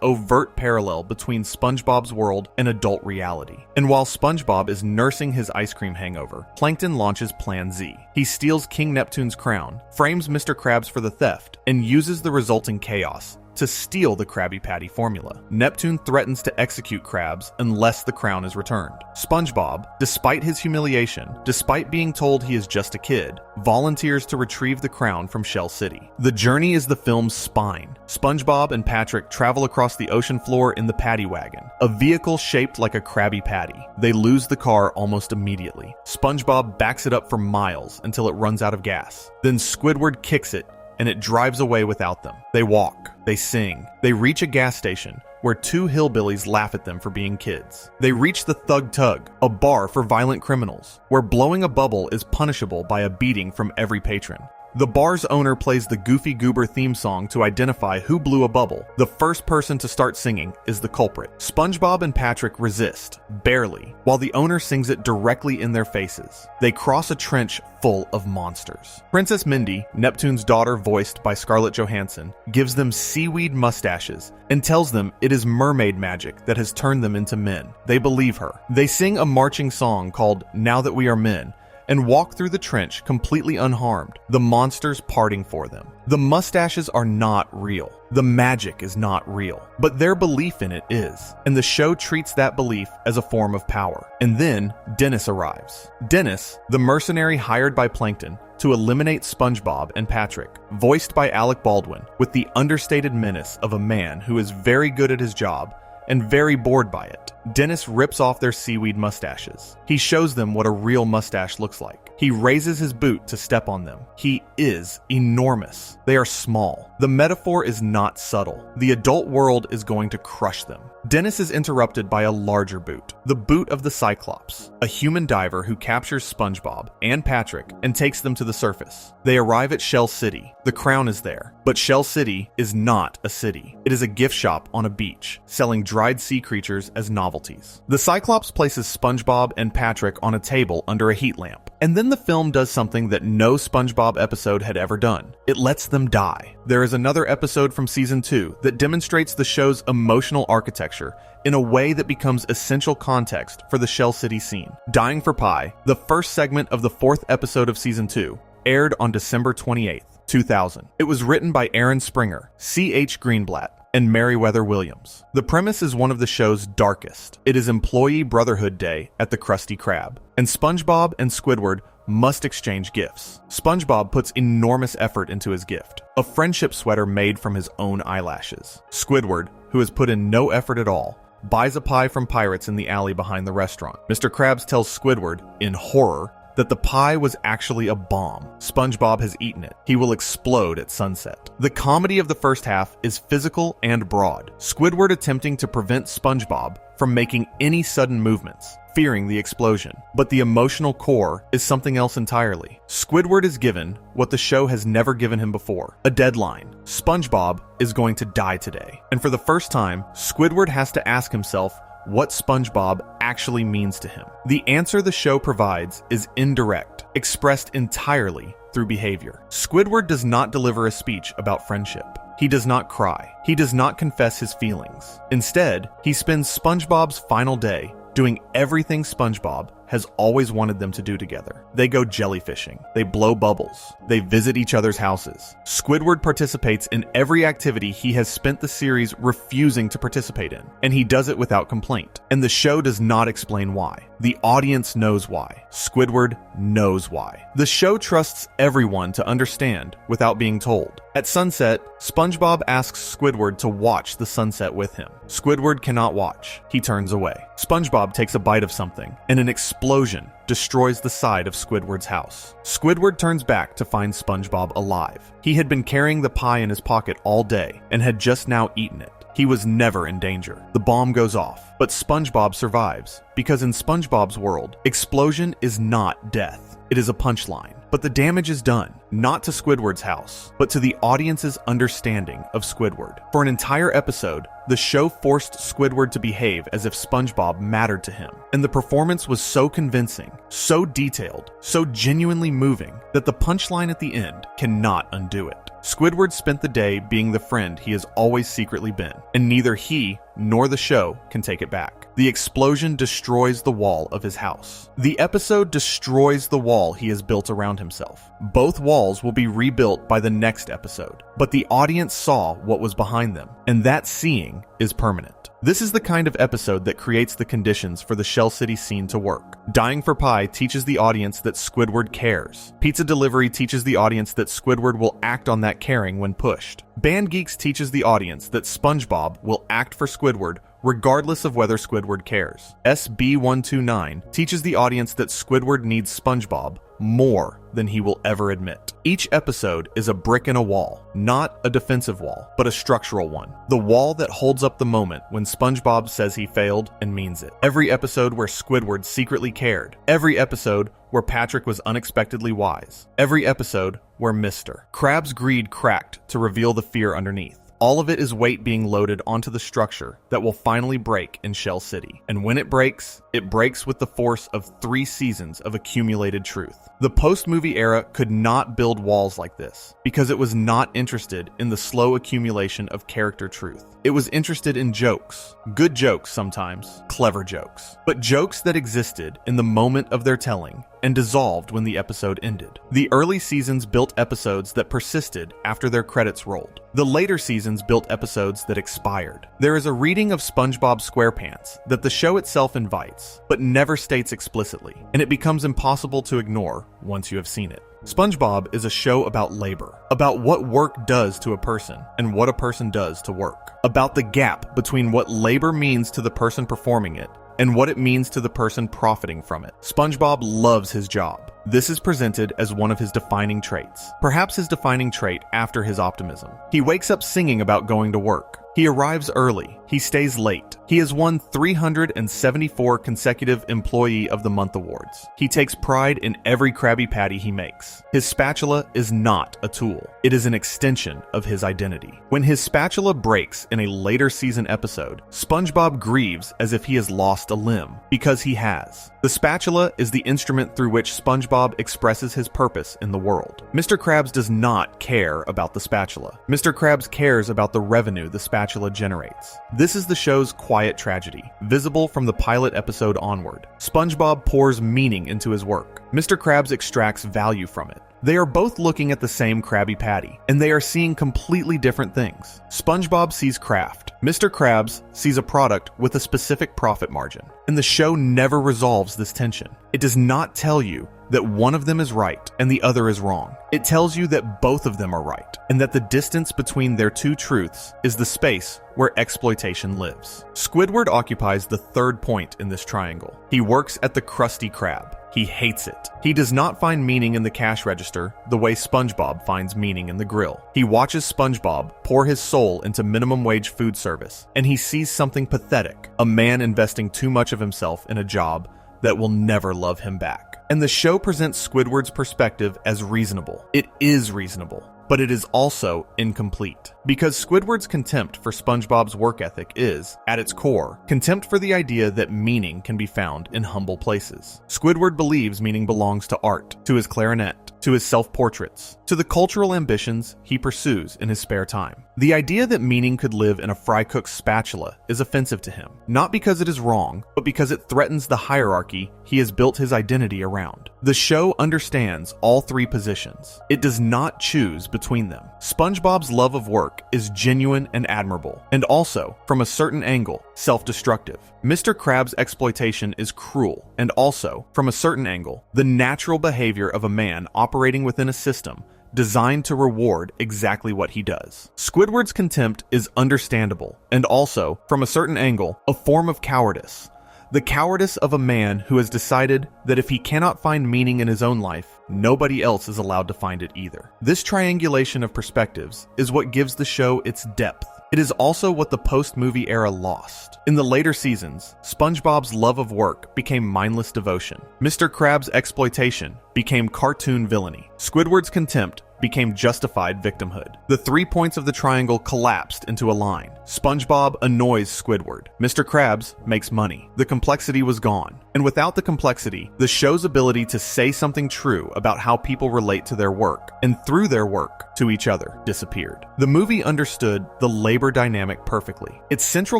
overt parallel between SpongeBob's world and adult reality. And while SpongeBob is nursing his ice cream hangover, Plankton launches Plan Z. He steals King Neptune's crown, frames Mr. Krabs for the theft, and uses the resulting chaos to steal the Krabby Patty formula. Neptune threatens to execute Krabs unless the crown is returned. SpongeBob, despite his humiliation, despite being told he is just a kid, volunteers to retrieve the crown from Shell City. The journey is the film's spine. SpongeBob and Patrick travel across the ocean floor in the Patty Wagon, a vehicle shaped like a Krabby Patty. They lose the car almost immediately. SpongeBob backs it up for miles until it runs out of gas. Then Squidward kicks it, and it drives away without them. They walk, they sing, they reach a gas station where 2 hillbillies laugh at them for being kids. They reach the Thug Tug, a bar for violent criminals, where blowing a bubble is punishable by a beating from every patron. The bar's owner plays the Goofy Goober theme song to identify who blew a bubble. The first person to start singing is the culprit. SpongeBob and Patrick resist, barely, while the owner sings it directly in their faces. They cross a trench full of monsters. Princess Mindy, Neptune's daughter voiced by Scarlett Johansson, gives them seaweed mustaches and tells them it is mermaid magic that has turned them into men. They believe her. They sing a marching song called Now That We Are Men and walk through the trench completely unharmed, the monsters parting for them. The mustaches are not real. The magic is not real, but their belief in it is, and the show treats that belief as a form of power. And then Dennis arrives. Dennis, the mercenary hired by Plankton to eliminate SpongeBob and Patrick, voiced by Alec Baldwin, with the understated menace of a man who is very good at his job and very bored by it. Dennis rips off their seaweed mustaches. He shows them what a real mustache looks like. He raises his boot to step on them. He is enormous. They are small. The metaphor is not subtle. The adult world is going to crush them. Dennis is interrupted by a larger boot, the boot of the Cyclops, a human diver who captures SpongeBob and Patrick and takes them to the surface. They arrive at Shell City. The crown is there, but Shell City is not a city. It is a gift shop on a beach, selling dried sea creatures as novelties. The Cyclops places SpongeBob and Patrick on a table under a heat lamp, and then the film does something that no SpongeBob episode had ever done. It lets them die. There is another episode from season 2 that demonstrates the show's emotional architecture in a way that becomes essential context for the Shell City scene. Dying for Pie, the first segment of the 4th episode of season 2, aired on December 28th, 2000. It was written by Aaron Springer, C.H. Greenblatt, and Meriwether Williams. The premise is one of the show's darkest. It is Employee Brotherhood Day at the Krusty Krab, and SpongeBob and Squidward must exchange gifts. SpongeBob puts enormous effort into his gift, a friendship sweater made from his own eyelashes. Squidward, who has put in no effort at all, buys a pie from pirates in the alley behind the restaurant. Mr. Krabs tells Squidward, in horror, that the pie was actually a bomb. SpongeBob has eaten it. He will explode at sunset. The comedy of the first half is physical and broad. Squidward attempting to prevent SpongeBob from making any sudden movements, fearing the explosion. But the emotional core is something else entirely. Squidward is given what the show has never given him before, a deadline. SpongeBob is going to die today. And for the first time, Squidward has to ask himself what SpongeBob actually means to him. The answer the show provides is indirect, expressed entirely through behavior. Squidward does not deliver a speech about friendship. He does not cry. He does not confess his feelings. Instead, he spends SpongeBob's final day doing everything SpongeBob has always wanted them to do together. They go jellyfishing. They blow bubbles. They visit each other's houses. Squidward participates in every activity he has spent the series refusing to participate in, and he does it without complaint. And the show does not explain why. The audience knows why. Squidward knows why. The show trusts everyone to understand without being told. At sunset, SpongeBob asks Squidward to watch the sunset with him. Squidward cannot watch. He turns away. SpongeBob takes a bite of something, and an explosion destroys the side of Squidward's house. Squidward turns back to find SpongeBob alive. He had been carrying the pie in his pocket all day and had just now eaten it. He was never in danger. The bomb goes off, but SpongeBob survives, because in SpongeBob's world, explosion is not death. It is a punchline. But the damage is done, not to Squidward's house, but to the audience's understanding of Squidward. For an entire episode, the show forced Squidward to behave as if SpongeBob mattered to him. And the performance was so convincing, so detailed, so genuinely moving, that the punchline at the end cannot undo it. Squidward spent the day being the friend he has always secretly been, and neither he nor the show can take it back. The explosion destroys the wall of his house. The episode destroys the wall he has built around himself. Both walls will be rebuilt by the next episode, but the audience saw what was behind them, and that seeing is permanent. This is the kind of episode that creates the conditions for the Shell City scene to work. Dying for Pie teaches the audience that Squidward cares. Pizza Delivery teaches the audience that Squidward will act on that caring when pushed. Band Geeks teaches the audience that SpongeBob will act for Squidward regardless of whether Squidward cares. SB129 teaches the audience that Squidward needs SpongeBob more than he will ever admit. Each episode is a brick in a wall, not a defensive wall, but a structural one. The wall that holds up the moment when SpongeBob says he failed and means it. Every episode where Squidward secretly cared. Every episode where Patrick was unexpectedly wise. Every episode where Mr. Krabs' greed cracked to reveal the fear underneath. All of it is weight being loaded onto the structure that will finally break in Shell City. And when it breaks with the force of 3 seasons of accumulated truth. The post-movie era could not build walls like this because it was not interested in the slow accumulation of character truth. It was interested in jokes. Good jokes sometimes, clever jokes. But jokes that existed in the moment of their telling and dissolved when the episode ended. The early seasons built episodes that persisted after their credits rolled. The later seasons built episodes that expired. There is a reading of SpongeBob SquarePants that the show itself invites, but never states explicitly, and it becomes impossible to ignore once you have seen it. SpongeBob is a show about labor, about what work does to a person and what a person does to work, about the gap between what labor means to the person performing it and what it means to the person profiting from it. SpongeBob loves his job. This is presented as one of his defining traits, perhaps his defining trait after his optimism. He wakes up singing about going to work. He arrives early. He stays late. He has won 374 consecutive Employee of the Month awards. He takes pride in every Krabby Patty he makes. His spatula is not a tool. It is an extension of his identity. When his spatula breaks in a later season episode, SpongeBob grieves as if he has lost a limb, because he has. The spatula is the instrument through which SpongeBob expresses his purpose in the world. Mr. Krabs does not care about the spatula. Mr. Krabs cares about the revenue the spatula generates. This is the show's quiet tragedy, visible from the pilot episode onward. SpongeBob pours meaning into his work. Mr. Krabs extracts value from it. They are both looking at the same Krabby Patty, and they are seeing completely different things. SpongeBob sees craft. Mr. Krabs sees a product with a specific profit margin. And the show never resolves this tension. It does not tell you that one of them is right and the other is wrong. It tells you that both of them are right, and that the distance between their two truths is the space where exploitation lives. Squidward occupies the third point in this triangle. He works at the Krusty Krab. He hates it. He does not find meaning in the cash register the way SpongeBob finds meaning in the grill. He watches SpongeBob pour his soul into minimum wage food service, and he sees something pathetic, a man investing too much of himself in a job that will never love him back. And the show presents Squidward's perspective as reasonable. It is reasonable, but it is also incomplete. Because Squidward's contempt for SpongeBob's work ethic is, at its core, contempt for the idea that meaning can be found in humble places. Squidward believes meaning belongs to art, to his clarinet, to his self-portraits, to the cultural ambitions he pursues in his spare time. The idea that meaning could live in a fry cook's spatula is offensive to him, not because it is wrong, but because it threatens the hierarchy he has built his identity around. The show understands all three positions. It does not choose between them. SpongeBob's love of work is genuine and admirable, and also, from a certain angle, self-destructive. Mr. Krabs' exploitation is cruel, and also, from a certain angle, the natural behavior of a man operating within a system designed to reward exactly what he does. Squidward's contempt is understandable, and also, from a certain angle, a form of cowardice. The cowardice of a man who has decided that if he cannot find meaning in his own life, nobody else is allowed to find it either. This triangulation of perspectives is what gives the show its depth. It is also what the post-movie era lost. In the later seasons, SpongeBob's love of work became mindless devotion. Mr. Krabs' exploitation became cartoon villainy. Squidward's contempt became justified victimhood. The 3 points of the triangle collapsed into a line. SpongeBob annoys Squidward. Mr. Krabs makes money. The complexity was gone. And without the complexity, the show's ability to say something true about how people relate to their work, and through their work, to each other, disappeared. The movie understood the labor dynamic perfectly. Its central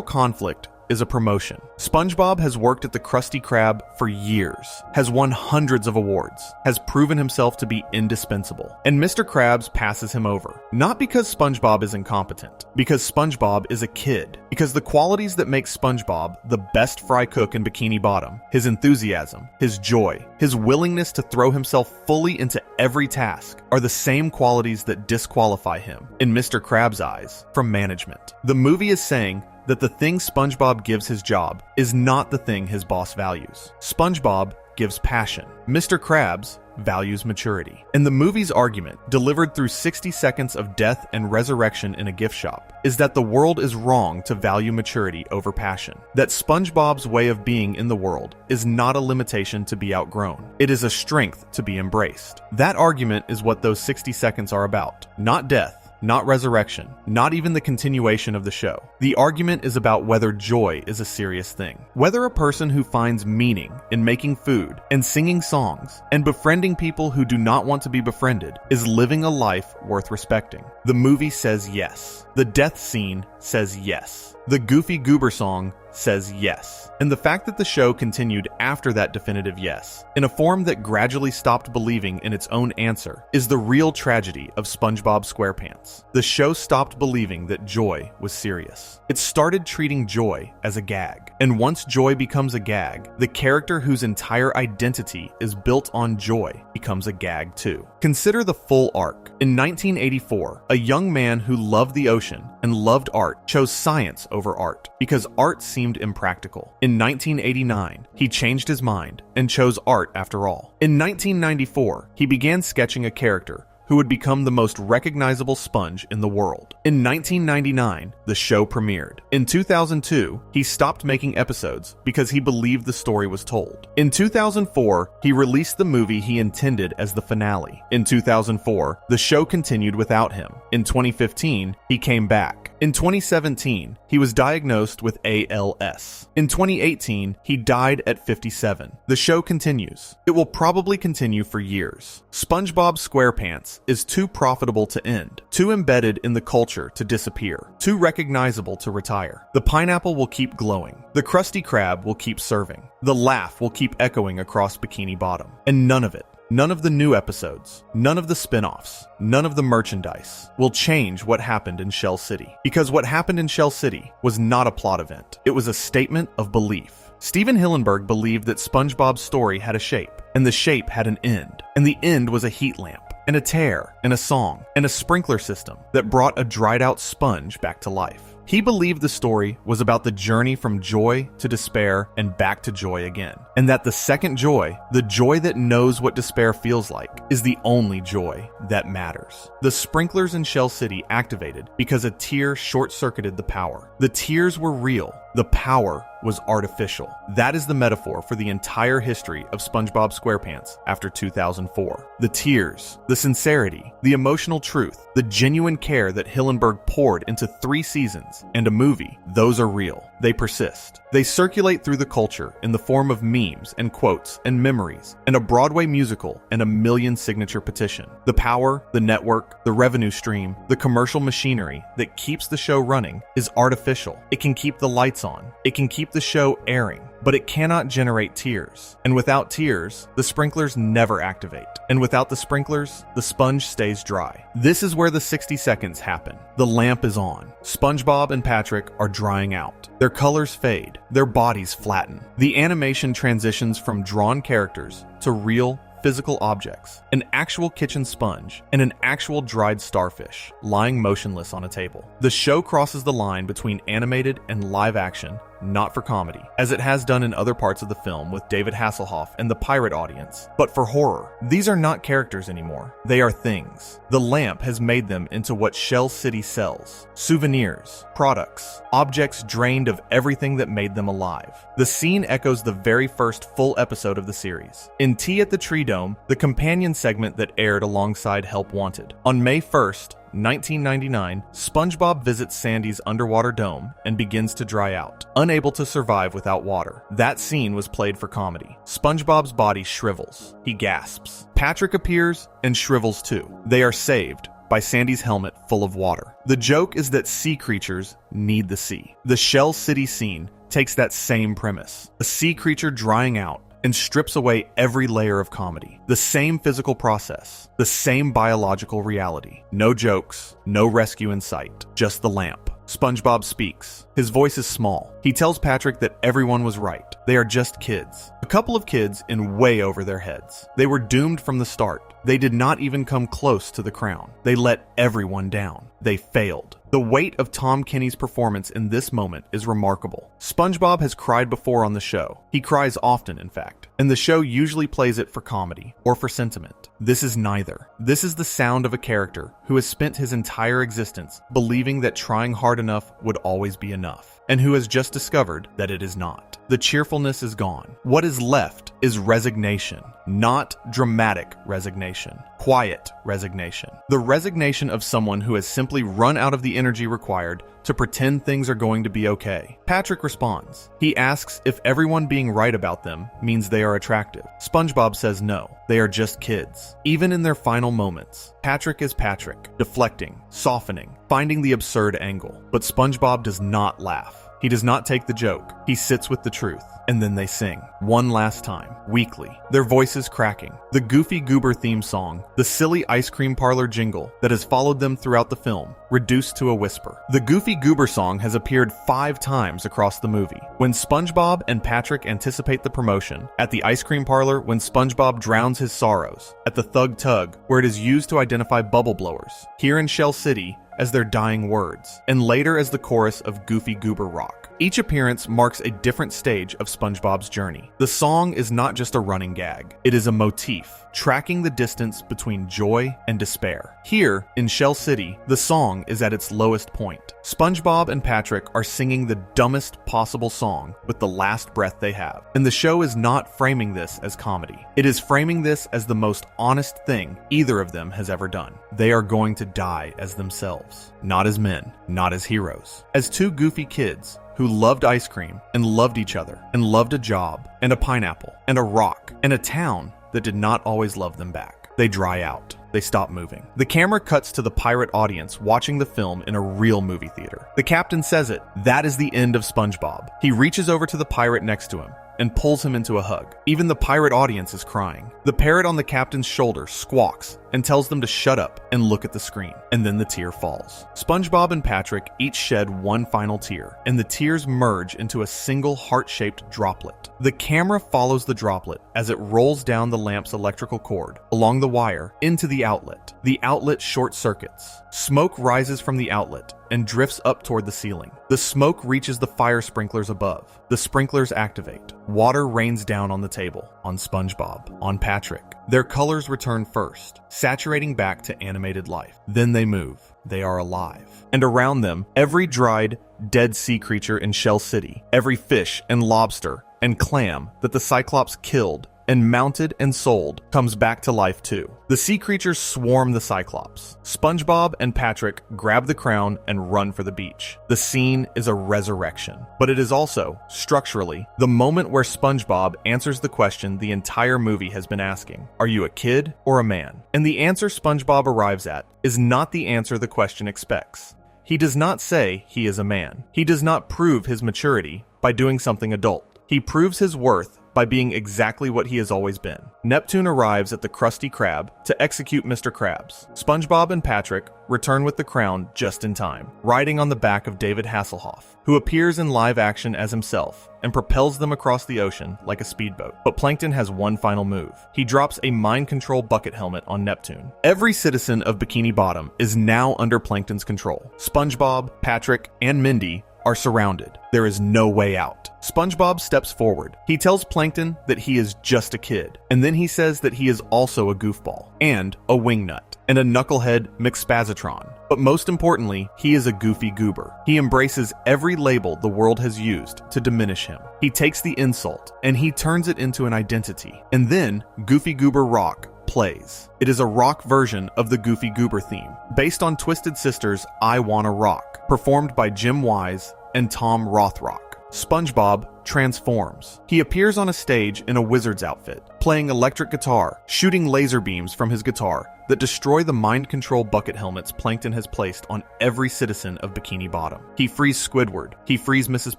conflict is a promotion. SpongeBob has worked at the Krusty Krab for years, has won hundreds of awards, has proven himself to be indispensable, and Mr. Krabs passes him over. Not because SpongeBob is incompetent, because SpongeBob is a kid, because the qualities that make SpongeBob the best fry cook in Bikini Bottom, his enthusiasm, his joy, his willingness to throw himself fully into every task, are the same qualities that disqualify him, in Mr. Krabs' eyes, from management. The movie is saying that the thing SpongeBob gives his job is not the thing his boss values. SpongeBob gives passion. Mr. Krabs values maturity. And the movie's argument, delivered through 60 seconds of death and resurrection in a gift shop, is that the world is wrong to value maturity over passion. That SpongeBob's way of being in the world is not a limitation to be outgrown. It is a strength to be embraced. That argument is what those 60 seconds are about. Not death, not resurrection, not even the continuation of the show. The argument is about whether joy is a serious thing. Whether a person who finds meaning in making food and singing songs and befriending people who do not want to be befriended is living a life worth respecting. The movie says yes. The death scene says yes. The Goofy Goober song says yes. And the fact that the show continued after that definitive yes, in a form that gradually stopped believing in its own answer, is the real tragedy of SpongeBob SquarePants. The show stopped believing that joy was serious. It started treating joy as a gag. And once joy becomes a gag, the character whose entire identity is built on joy becomes a gag too. Consider the full arc. In 1984, a young man who loved the ocean and loved art chose science over art because art seemed impractical. In 1989, he changed his mind and chose art after all. In 1994, he began sketching a character who would become the most recognizable sponge in the world. In 1999, the show premiered. In 2002, he stopped making episodes because he believed the story was told. In 2004, he released the movie he intended as the finale. In 2004, the show continued without him. In 2015, he came back. In 2017, he was diagnosed with ALS. In 2018, he died at 57. The show continues. It will probably continue for years. SpongeBob SquarePants is too profitable to end, too embedded in the culture to disappear, too recognizable to retire. The pineapple will keep glowing. The Krusty Krab will keep serving. The laugh will keep echoing across Bikini Bottom. And none of it, none of the new episodes, none of the spin-offs, none of the merchandise will change what happened in Shell City. Because what happened in Shell City was not a plot event. It was a statement of belief. Steven Hillenberg believed that SpongeBob's story had a shape, and the shape had an end. And the end was a heat lamp, and a tear, and a song, and a sprinkler system that brought a dried-out sponge back to life. He believed the story was about the journey from joy to despair and back to joy again. And that the second joy, the joy that knows what despair feels like, is the only joy that matters. The sprinklers in Shell City activated because a tear short-circuited the power. The tears were real. The power was artificial. That is the metaphor for the entire history of SpongeBob SquarePants after 2004. The tears, the sincerity, the emotional truth, the genuine care that Hillenberg poured into 3 seasons and a movie, those are real. They persist. They circulate through the culture in the form of memes and quotes and memories and a Broadway musical and a million signature petition. The power, the network, the revenue stream, the commercial machinery that keeps the show running is artificial. It can keep the lights on. It can keep the show airing, but it cannot generate tears. And without tears, the sprinklers never activate. And without the sprinklers, the sponge stays dry. This is where the 60 seconds happen. The lamp is on. SpongeBob and Patrick are drying out. Their colors fade. Their bodies flatten. The animation transitions from drawn characters to real, physical objects, an actual kitchen sponge, and an actual dried starfish lying motionless on a table. The show crosses the line between animated and live action, not for comedy, as it has done in other parts of the film with David Hasselhoff and the pirate audience, but for horror. These are not characters anymore. They are things. The lamp has made them into what Shell City sells: souvenirs, products, objects drained of everything that made them alive. The scene echoes the very first full episode of the series. In Tea at the Tree Dome, the companion segment that aired alongside Help Wanted. On May 1st, 1999, SpongeBob visits Sandy's underwater dome and begins to dry out, unable to survive without water. That scene was played for comedy. SpongeBob's body shrivels. He gasps. Patrick appears and shrivels too. They are saved by Sandy's helmet full of water. The joke is that sea creatures need the sea. The Shell City scene takes that same premise. A sea creature drying out and strips away every layer of comedy. The same physical process, the same biological reality. No jokes, no rescue in sight, just the lamp. SpongeBob speaks. His voice is small. He tells Patrick that everyone was right. They are just kids. A couple of kids in way over their heads. They were doomed from the start. They did not even come close to the crown. They let everyone down. They failed. The weight of Tom Kenny's performance in this moment is remarkable. SpongeBob has cried before on the show. He cries often, in fact, and the show usually plays it for comedy or for sentiment. This is neither. This is the sound of a character who has spent his entire existence believing that trying hard enough would always be enough, and who has just discovered that it is not. The cheerfulness is gone. What is left is resignation, not dramatic resignation, quiet resignation. The resignation of someone who has simply run out of the energy required to pretend things are going to be okay. Patrick responds. He asks if everyone being right about them means they are attractive. SpongeBob says no, they are just kids. Even in their final moments, Patrick is Patrick, deflecting, softening, finding the absurd angle. But SpongeBob does not laugh. He does not take the joke. He sits with the truth. And then they sing, one last time, weakly, their voices cracking. The Goofy Goober theme song, the silly ice cream parlor jingle that has followed them throughout the film, reduced to a whisper. The Goofy Goober song has appeared 5 times across the movie. When SpongeBob and Patrick anticipate the promotion, at the ice cream parlor when SpongeBob drowns his sorrows, at the Thug Tug where it is used to identify bubble blowers, here in Shell City as their dying words, and later as the chorus of Goofy Goober Rock. Each appearance marks a different stage of SpongeBob's journey. The song is not just a running gag. It is a motif, tracking the distance between joy and despair. Here, in Shell City, the song is at its lowest point. SpongeBob and Patrick are singing the dumbest possible song with the last breath they have. And the show is not framing this as comedy. It is framing this as the most honest thing either of them has ever done. They are going to die as themselves. Not as men, not as heroes. As 2 goofy kids who loved ice cream and loved each other and loved a job and a pineapple and a rock and a town that did not always love them back. They dry out. They stop moving. The camera cuts to the pirate audience watching the film in a real movie theater. The captain says it. That is the end of SpongeBob. He reaches over to the pirate next to him and pulls him into a hug. Even the pirate audience is crying. The parrot on the captain's shoulder squawks and tells them to shut up and look at the screen. And then the tear falls. SpongeBob and Patrick each shed one final tear, and the tears merge into a single heart-shaped droplet. The camera follows the droplet as it rolls down the lamp's electrical cord, along the wire, into the outlet. The outlet short-circuits. Smoke rises from the outlet and drifts up toward the ceiling. The smoke reaches the fire sprinklers above. The sprinklers activate. Water rains down on the table, on SpongeBob, on Patrick. Their colors return first, saturating back to animated life. Then they move. They are alive. And around them, every dried, dead sea creature in Shell City, every fish and lobster and clam that the Cyclops killed and mounted and sold comes back to life too. The sea creatures swarm the Cyclops. SpongeBob and Patrick grab the crown and run for the beach. The scene is a resurrection, but it is also, structurally, the moment where SpongeBob answers the question the entire movie has been asking. Are you a kid or a man? And the answer SpongeBob arrives at is not the answer the question expects. He does not say he is a man. He does not prove his maturity by doing something adult. He proves his worth by being exactly what he has always been. Neptune arrives at the Krusty Krab to execute Mr. Krabs. SpongeBob and Patrick return with the crown just in time, riding on the back of David Hasselhoff, who appears in live action as himself and propels them across the ocean like a speedboat. But Plankton has one final move. He drops a mind control bucket helmet on Neptune. Every citizen of Bikini Bottom is now under Plankton's control. SpongeBob, Patrick, and Mindy are surrounded. There is no way out. SpongeBob steps forward. He tells Plankton that he is just a kid, and then he says that he is also a goofball, and a wingnut, and a knucklehead McSpazatron. But most importantly, he is a Goofy Goober. He embraces every label the world has used to diminish him. He takes the insult, and he turns it into an identity. And then, Goofy Goober Rock plays. It is a rock version of the Goofy Goober theme, based on Twisted Sister's I Wanna Rock, performed by Jim Wise and Tom Rothrock. SpongeBob transforms. He appears on a stage in a wizard's outfit, playing electric guitar, shooting laser beams from his guitar that destroy the mind control bucket helmets Plankton has placed on every citizen of Bikini Bottom. He frees Squidward. He frees Mrs.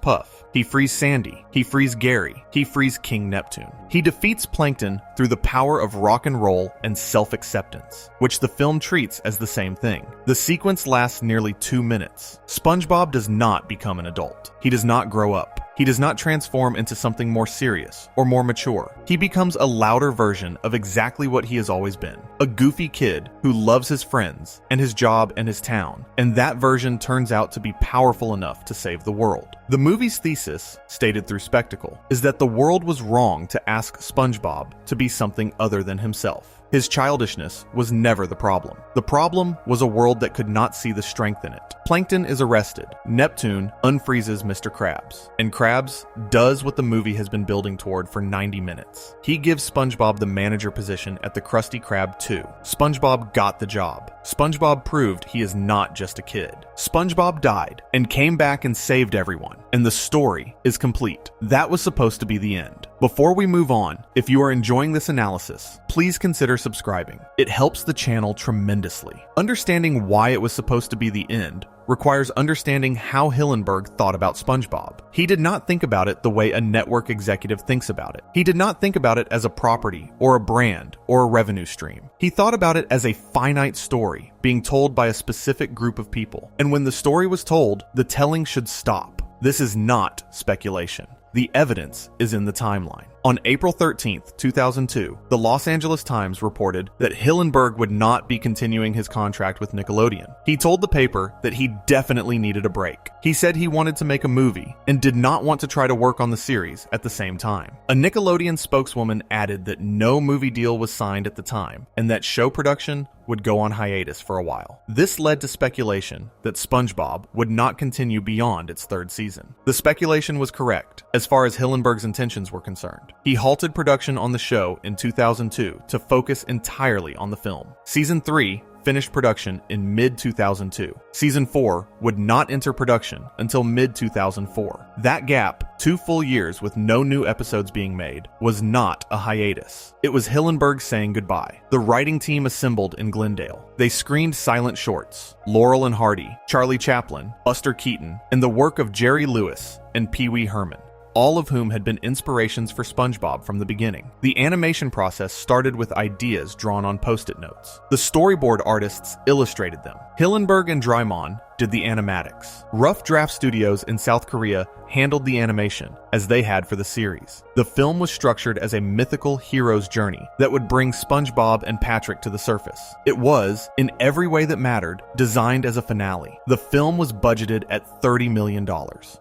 Puff. He frees Sandy. He frees Gary. He frees King Neptune. He defeats Plankton through the power of rock and roll and self-acceptance, which the film treats as the same thing. The sequence lasts nearly 2 minutes. SpongeBob does not become an adult. He does not grow up. He does not transform into something more serious or more mature. He becomes a louder version of exactly what he has always been. A goofy kid who loves his friends and his job and his town, and that version turns out to be powerful enough to save the world. The movie's thesis, stated through spectacle, is that the world was wrong to ask SpongeBob to be something other than himself. His childishness was never the problem. The problem was a world that could not see the strength in it. Plankton is arrested. Neptune unfreezes Mr. Krabs. And Krabs does what the movie has been building toward for 90 minutes. He gives SpongeBob the manager position at the Krusty Krab 2. SpongeBob got the job. SpongeBob proved he is not just a kid. SpongeBob died and came back and saved everyone. And the story is complete. That was supposed to be the end. Before we move on, if you are enjoying this analysis, please consider subscribing. It helps the channel tremendously. Understanding why it was supposed to be the end requires understanding how Hillenberg thought about SpongeBob. He did not think about it the way a network executive thinks about it. He did not think about it as a property or a brand or a revenue stream. He thought about it as a finite story being told by a specific group of people. And when the story was told, the telling should stop. This is not speculation. The evidence is in the timeline. On April 13th, 2002, the Los Angeles Times reported that Hillenberg would not be continuing his contract with Nickelodeon. He told the paper that he definitely needed a break. He said he wanted to make a movie and did not want to try to work on the series at the same time. A Nickelodeon spokeswoman added that no movie deal was signed at the time and that show production would go on hiatus for a while. This led to speculation that SpongeBob would not continue beyond its third season. The speculation was correct, as far as Hillenberg's intentions were concerned. He halted production on the show in 2002 to focus entirely on the film. Season 3 finished production in mid-2002. Season 4 would not enter production until mid-2004. That gap, 2 full years with no new episodes being made, was not a hiatus. It was Hillenberg saying goodbye. The writing team assembled in Glendale. They screened silent shorts, Laurel and Hardy, Charlie Chaplin, Buster Keaton, and the work of Jerry Lewis and Pee Wee Herman, all of whom had been inspirations for SpongeBob from the beginning. The animation process started with ideas drawn on Post-it notes. The storyboard artists illustrated them. Hillenberg and Drymon did the animatics. Rough Draft Studios in South Korea handled the animation, as they had for the series. The film was structured as a mythical hero's journey that would bring SpongeBob and Patrick to the surface. It was, in every way that mattered, designed as a finale. The film was budgeted at $30 million.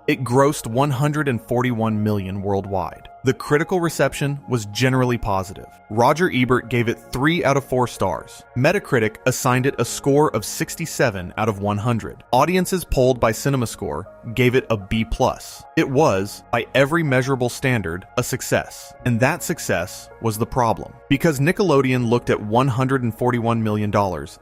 It grossed $141 million worldwide. The critical reception was generally positive. Roger Ebert gave it 3 out of 4 stars. Metacritic assigned it a score of 67 out of 100. Audiences polled by CinemaScore gave it a B+. It was, by every measurable standard, a success. And that success was the problem. Because Nickelodeon looked at $141 million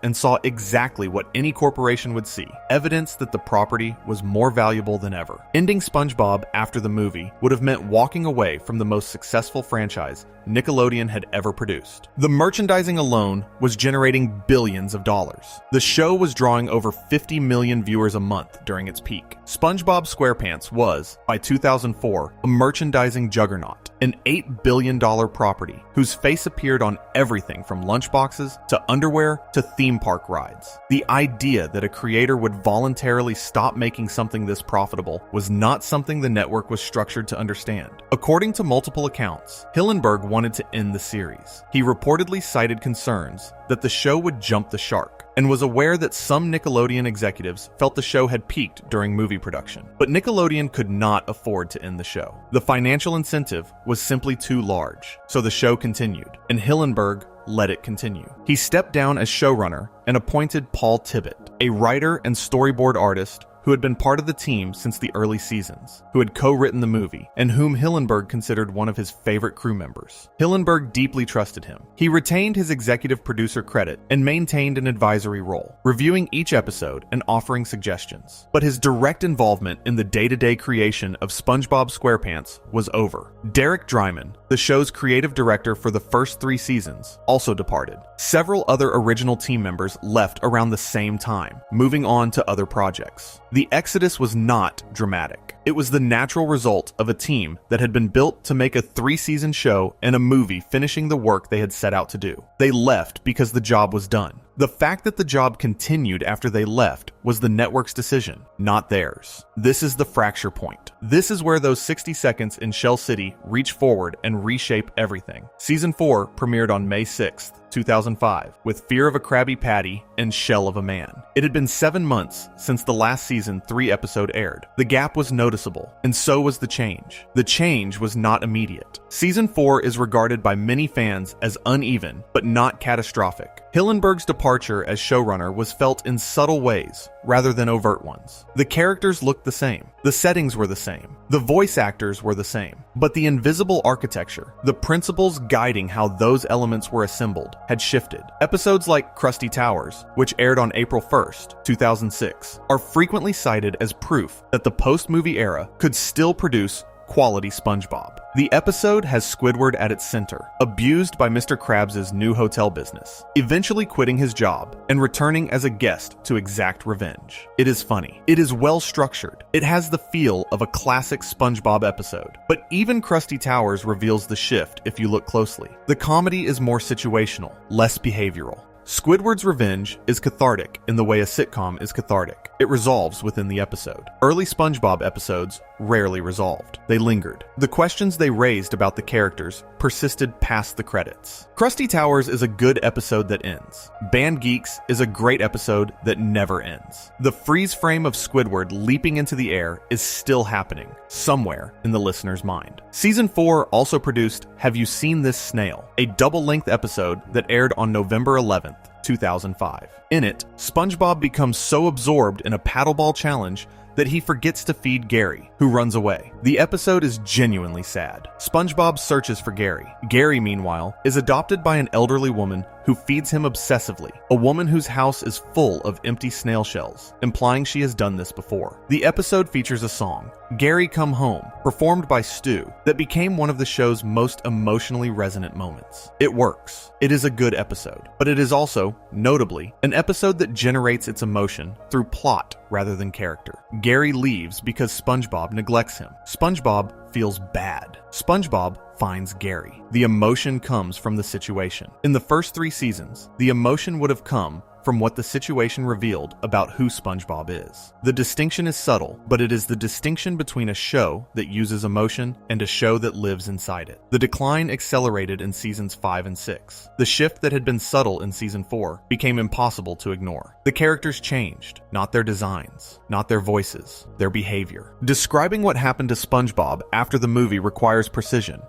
and saw exactly what any corporation would see, evidence that the property was more valuable than ever. Ending SpongeBob after the movie would have meant walking away from the most successful franchise Nickelodeon had ever produced. The merchandising alone was generating billions of dollars. The show was drawing over 50 million viewers a month during its peak. SpongeBob SquarePants was, by 2004, a merchandising juggernaut, an $8 billion property whose face appeared on everything from lunchboxes to underwear to theme park rides. The idea that a creator would voluntarily stop making something this profitable was not something the network was structured to understand. According to multiple accounts, Hillenberg wanted to end the series. He reportedly cited concerns that the show would jump the shark and was aware that some Nickelodeon executives felt the show had peaked during movie production. But Nickelodeon could not afford to end the show. The financial incentive was simply too large, so the show continued, and Hillenberg let it continue. He stepped down as showrunner and appointed Paul Tibbitt, a writer and storyboard artist who had been part of the team since the early seasons, who had co-written the movie, and whom Hillenberg considered one of his favorite crew members. Hillenberg deeply trusted him. He retained his executive producer credit and maintained an advisory role, reviewing each episode and offering suggestions. But his direct involvement in the day-to-day creation of SpongeBob SquarePants was over. Derek Drymon, the show's creative director for the first 3 seasons, also departed. Several other original team members left around the same time, moving on to other projects. The exodus was not dramatic. It was the natural result of a team that had been built to make a 3-season show and a movie finishing the work they had set out to do. They left because the job was done. The fact that the job continued after they left was the network's decision, not theirs. This is the fracture point. This is where those 60 seconds in Shell City reach forward and reshape everything. Season 4 premiered on May 6th, 2005, with Fear of a Krabby Patty and Shell of a Man. It had been 7 months since the last season 3 episode aired. The gap was noticeable, and so was the change. The change was not immediate. Season 4 is regarded by many fans as uneven, but not catastrophic. Hillenberg's departure as showrunner was felt in subtle ways, rather than overt ones. The characters looked the same. The settings were the same. The voice actors were the same. But the invisible architecture, the principles guiding how those elements were assembled, had shifted. Episodes like Krusty Towers, which aired on April 1st, 2006, are frequently cited as proof that the post-movie era could still produce quality SpongeBob. The episode has Squidward at its center, abused by Mr. Krabs' new hotel business, eventually quitting his job and returning as a guest to exact revenge. It is funny. It is well structured. It has the feel of a classic SpongeBob episode. But even Krusty Towers reveals the shift if you look closely. The comedy is more situational, less behavioral. Squidward's revenge is cathartic in the way a sitcom is cathartic. It resolves within the episode. Early SpongeBob episodes rarely resolved. They lingered. The questions they raised about the characters persisted past the credits. Krusty Towers is a good episode that ends. Band Geeks is a great episode that never ends. The freeze frame of Squidward leaping into the air is still happening, somewhere in the listener's mind. Season 4 also produced Have You Seen This Snail?, a double-length episode that aired on November 11th, 2005. In it, SpongeBob becomes so absorbed in a paddleball challenge that he forgets to feed Gary, who runs away. The episode is genuinely sad. SpongeBob searches for Gary. Gary, meanwhile, is adopted by an elderly woman who feeds him obsessively, a woman whose house is full of empty snail shells, implying she has done this before. The episode features a song, Gary Come Home, performed by Stu, that became one of the show's most emotionally resonant moments. It works. It is a good episode, but it is also, notably, an episode that generates its emotion through plot rather than character. Gary leaves because SpongeBob neglects him. SpongeBob feels bad. SpongeBob finds Gary. The emotion comes from the situation. In the first 3 seasons, the emotion would have come from what the situation revealed about who SpongeBob is. The distinction is subtle, but it is the distinction between a show that uses emotion and a show that lives inside it. The decline accelerated in seasons 5 and 6. The shift that had been subtle in season 4 became impossible to ignore. The characters changed, not their designs, not their voices, their behavior. Describing what happened to SpongeBob after the movie requires precision,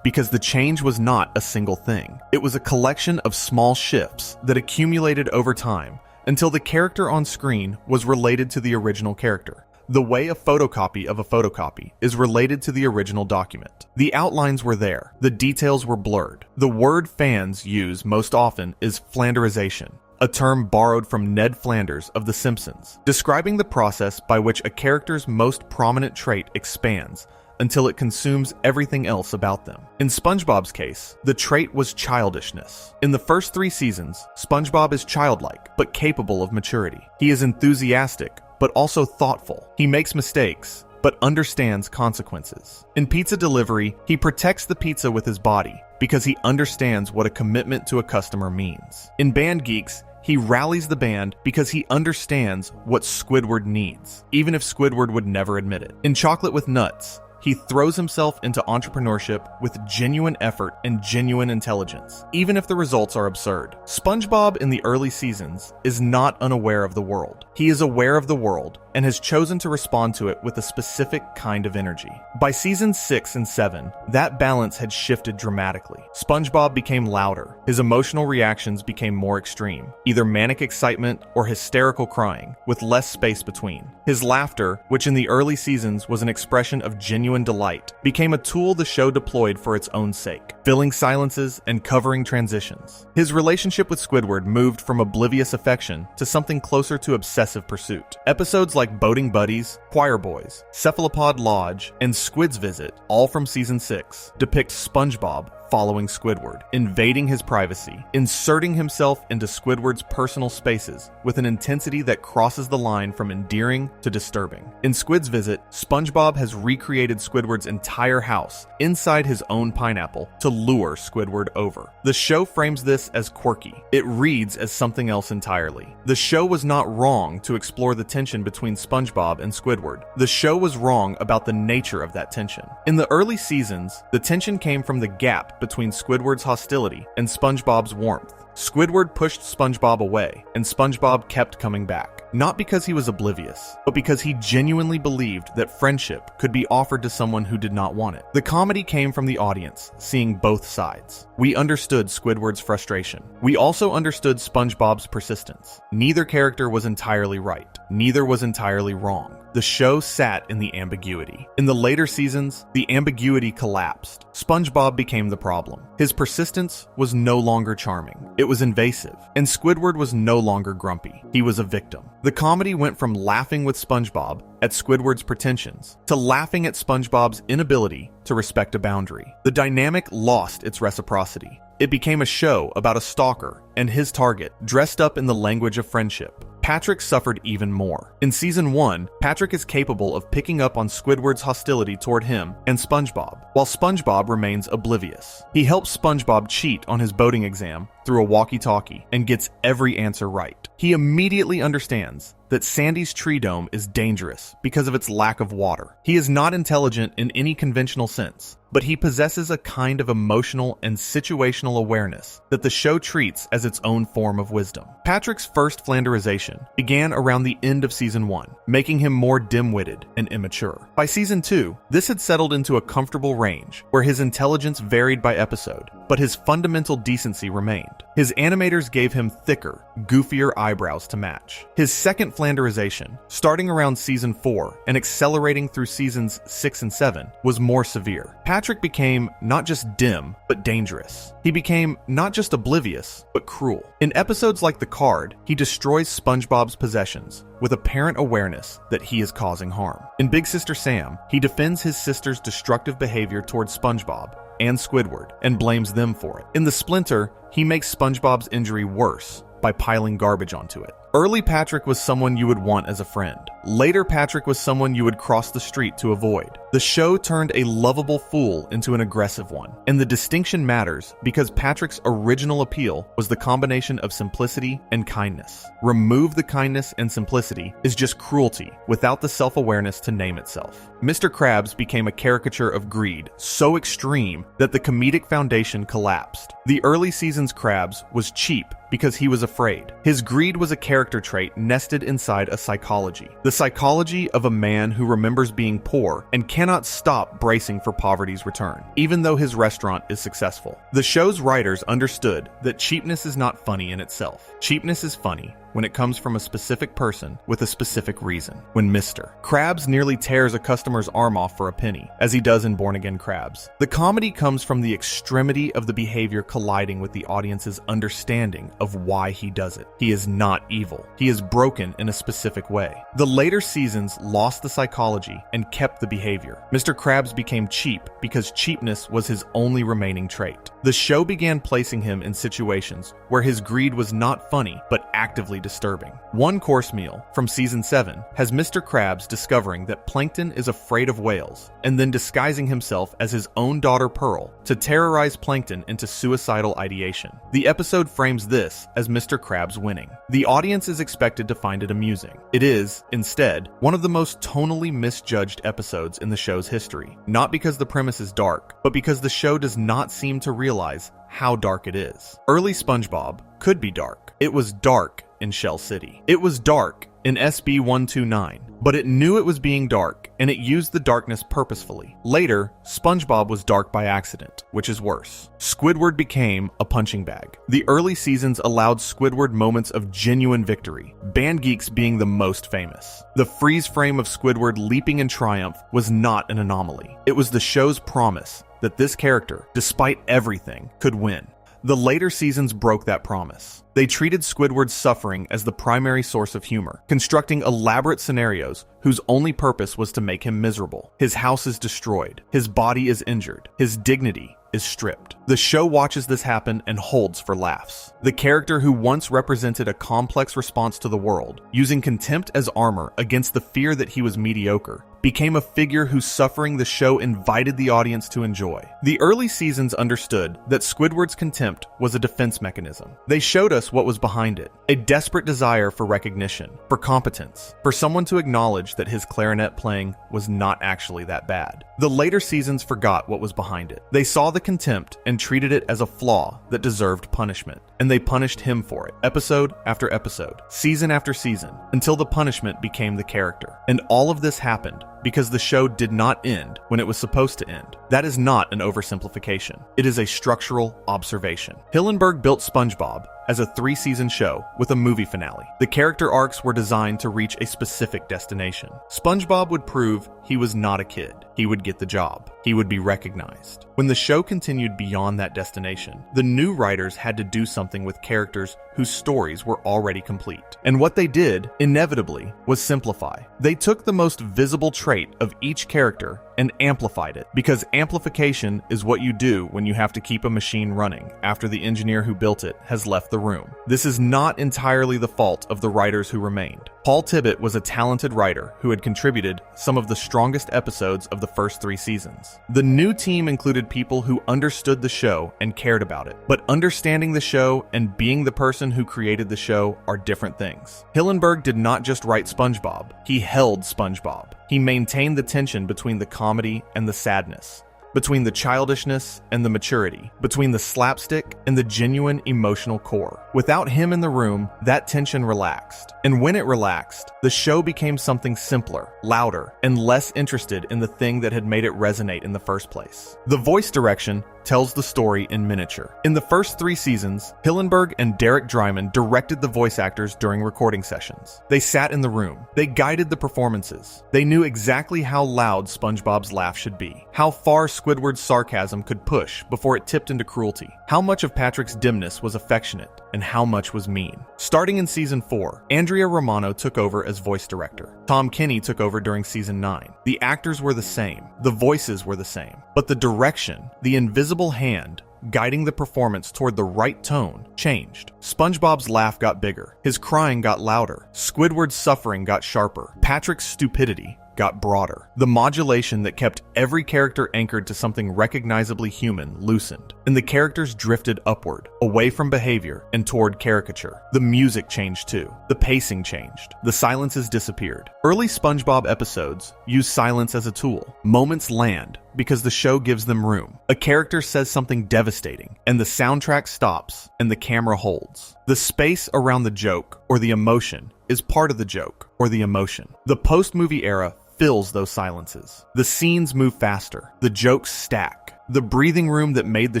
because the change was not a single thing. It was a collection of small shifts that accumulated over time until the character on screen was related to the original character. The way a photocopy of a photocopy is related to the original document. The outlines were there. The details were blurred. The word fans use most often is Flanderization, a term borrowed from Ned Flanders of The Simpsons, describing the process by which a character's most prominent trait expands until it consumes everything else about them. In SpongeBob's case, the trait was childishness. In the first 3 seasons, SpongeBob is childlike, but capable of maturity. He is enthusiastic, but also thoughtful. He makes mistakes, but understands consequences. In Pizza Delivery, he protects the pizza with his body because he understands what a commitment to a customer means. In Band Geeks, he rallies the band because he understands what Squidward needs, even if Squidward would never admit it. In Chocolate with Nuts, he throws himself into entrepreneurship with genuine effort and genuine intelligence, even if the results are absurd. SpongeBob in the early seasons is not unaware of the world. He is aware of the world and has chosen to respond to it with a specific kind of energy. By seasons 6 and 7, that balance had shifted dramatically. SpongeBob became louder. His emotional reactions became more extreme, either manic excitement or hysterical crying, with less space between. His laughter, which in the early seasons was an expression of genuine delight, became a tool the show deployed for its own sake, filling silences and covering transitions. His relationship with Squidward moved from oblivious affection to something closer to obsessive pursuit. Episodes like Boating Buddies, Choir Boys, Cephalopod Lodge, and Squid's Visit, all from season 6, depict SpongeBob following Squidward, invading his privacy, inserting himself into Squidward's personal spaces with an intensity that crosses the line from endearing to disturbing. In Squid's Visit, SpongeBob has recreated Squidward's entire house inside his own pineapple to lure Squidward over. The show frames this as quirky. It reads as something else entirely. The show was not wrong to explore the tension between SpongeBob and Squidward. The show was wrong about the nature of that tension. In the early seasons, the tension came from the gap between Squidward's hostility and SpongeBob's warmth. Squidward pushed SpongeBob away, and SpongeBob kept coming back. Not because he was oblivious, but because he genuinely believed that friendship could be offered to someone who did not want it. The comedy came from the audience, seeing both sides. We understood Squidward's frustration. We also understood SpongeBob's persistence. Neither character was entirely right. Neither was entirely wrong. The show sat in the ambiguity. In the later seasons, the ambiguity collapsed. SpongeBob became the problem. His persistence was no longer charming. It was invasive. And Squidward was no longer grumpy. He was a victim. The comedy went from laughing with SpongeBob at Squidward's pretensions to laughing at SpongeBob's inability to respect a boundary. The dynamic lost its reciprocity. It became a show about a stalker and his target dressed up in the language of friendship. Patrick suffered even more. In Season 1, Patrick is capable of picking up on Squidward's hostility toward him and SpongeBob, while SpongeBob remains oblivious. He helps SpongeBob cheat on his boating exam through a walkie-talkie and gets every answer right. He immediately understands that Sandy's tree dome is dangerous because of its lack of water. He is not intelligent in any conventional sense, but he possesses a kind of emotional and situational awareness that the show treats as its own form of wisdom. Patrick's first Flanderization began around the end of Season 1, making him more dim-witted and immature. By Season 2, this had settled into a comfortable range where his intelligence varied by episode, but his fundamental decency remained. His animators gave him thicker, goofier eyebrows to match. His second Flanderization, starting around Season 4 and accelerating through Seasons 6 and 7, was more severe. Patrick became not just dim, but dangerous. He became not just oblivious, but cruel. In episodes like The Card, he destroys SpongeBob's possessions with apparent awareness that he is causing harm. In Big Sister Sam, he defends his sister's destructive behavior towards SpongeBob and Squidward and blames them for it. In The Splinter, he makes SpongeBob's injury worse by piling garbage onto it. Early Patrick was someone you would want as a friend. Later Patrick was someone you would cross the street to avoid. The show turned a lovable fool into an aggressive one. And the distinction matters because Patrick's original appeal was the combination of simplicity and kindness. Remove the kindness and simplicity is just cruelty without the self-awareness to name itself. Mr. Krabs became a caricature of greed so extreme that the comedic foundation collapsed. The early season's Krabs was cheap because he was afraid. His greed was a character trait nested inside a psychology. The psychology of a man who remembers being poor and cannot stop bracing for poverty's return, even though his restaurant is successful. The show's writers understood that cheapness is not funny in itself. Cheapness is funny when it comes from a specific person with a specific reason. When Mr. Krabs nearly tears a customer's arm off for a penny, as he does in Born Again Krabs. The comedy comes from the extremity of the behavior colliding with the audience's understanding of why he does it. He is not evil. He is broken in a specific way. The later seasons lost the psychology and kept the behavior. Mr. Krabs became cheap because cheapness was his only remaining trait. The show began placing him in situations where his greed was not funny, but actively disturbing. One course meal from Season 7 has Mr. Krabs discovering that Plankton is afraid of whales, and then disguising himself as his own daughter Pearl to terrorize Plankton into suicidal ideation. The episode frames this as Mr. Krabs winning. The audience is expected to find it amusing. It is, instead, one of the most tonally misjudged episodes in the show's history. Not because the premise is dark, but because the show does not seem to realize how dark it is. Early SpongeBob could be dark. It was dark in Shell City. It was dark in SB-129, but it knew it was being dark, and it used the darkness purposefully. Later, SpongeBob was dark by accident, which is worse. Squidward became a punching bag. The early seasons allowed Squidward moments of genuine victory, Band Geeks being the most famous. The freeze frame of Squidward leaping in triumph was not an anomaly. It was the show's promise that this character, despite everything, could win. The later seasons broke that promise. They treated Squidward's suffering as the primary source of humor, constructing elaborate scenarios whose only purpose was to make him miserable. His house is destroyed. His body is injured. His dignity is stripped. The show watches this happen and holds for laughs. The character who once represented a complex response to the world, using contempt as armor against the fear that he was mediocre, became a figure whose suffering the show invited the audience to enjoy. The early seasons understood that Squidward's contempt was a defense mechanism. They showed us what was behind it: a desperate desire for recognition, for competence, for someone to acknowledge that his clarinet playing was not actually that bad. The later seasons forgot what was behind it. They saw the contempt and treated it as a flaw that deserved punishment, and they punished him for it, episode after episode, season after season, until the punishment became the character. And all of this happened because the show did not end when it was supposed to end. That is not an oversimplification. It is a structural observation. Hillenberg built SpongeBob as a 3-season show with a movie finale. The character arcs were designed to reach a specific destination. SpongeBob would prove he was not a kid. He would get the job. He would be recognized. When the show continued beyond that destination, the new writers had to do something with characters whose stories were already complete. And what they did, inevitably, was simplify. They took the most visible trait of each character and amplified it, because amplification is what you do when you have to keep a machine running after the engineer who built it has left the room. This is not entirely the fault of the writers who remained. Paul Tibbitt was a talented writer who had contributed some of the strongest episodes of the first 3 seasons. The new team included people who understood the show and cared about it, but understanding the show and being the person who created the show are different things. Hillenberg did not just write SpongeBob, he held SpongeBob. He maintained the tension between the comedy and the sadness, between the childishness and the maturity, between the slapstick and the genuine emotional core. Without him in the room, that tension relaxed. And when it relaxed, the show became something simpler, louder, and less interested in the thing that had made it resonate in the first place. The voice direction tells the story in miniature. In the first 3 seasons, Hillenberg and Derek Dryman directed the voice actors during recording sessions. They sat in the room. They guided the performances. They knew exactly how loud SpongeBob's laugh should be, how far Squidward's sarcasm could push before it tipped into cruelty, how much of Patrick's dimness was affectionate, and how much was mean. Starting in season 4, Andrea Romano took over as voice director. Tom Kenny took over during season 9. The actors were the same. The voices were the same. But the direction, the invisible hand guiding the performance toward the right tone, changed. SpongeBob's laugh got bigger. His crying got louder. Squidward's suffering got sharper. Patrick's stupidity got broader. The modulation that kept every character anchored to something recognizably human loosened, and the characters drifted upward, away from behavior and toward caricature. The music changed too. The pacing changed. The silences disappeared. Early SpongeBob episodes use silence as a tool. Moments land because the show gives them room. A character says something devastating, and the soundtrack stops and the camera holds. The space around the joke or the emotion is part of the joke or the emotion. The post-movie era fills those silences. The scenes move faster. The jokes stack. The breathing room that made the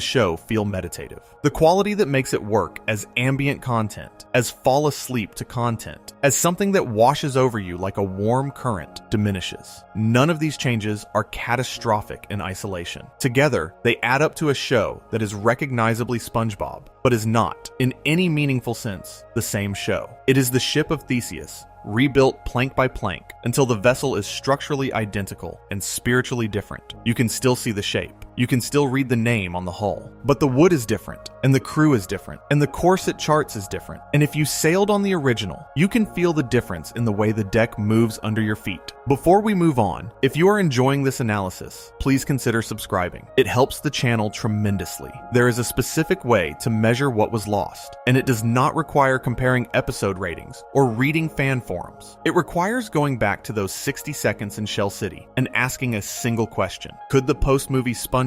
show feel meditative. The quality that makes it work as ambient content, as fall asleep to content, as something that washes over you like a warm current, diminishes. None of these changes are catastrophic in isolation. Together, they add up to a show that is recognizably SpongeBob, but is not, in any meaningful sense, the same show. It is the ship of Theseus, rebuilt plank by plank until the vessel is structurally identical and spiritually different. You can still see the shape. You can still read the name on the hull. But the wood is different, and the crew is different, and the course it charts is different. And if you sailed on the original, you can feel the difference in the way the deck moves under your feet. Before we move on, if you are enjoying this analysis, please consider subscribing. It helps the channel tremendously. There is a specific way to measure what was lost, and it does not require comparing episode ratings or reading fan forums. It requires going back to those 60 seconds in Shell City and asking a single question. Could the post-movie SpongeBob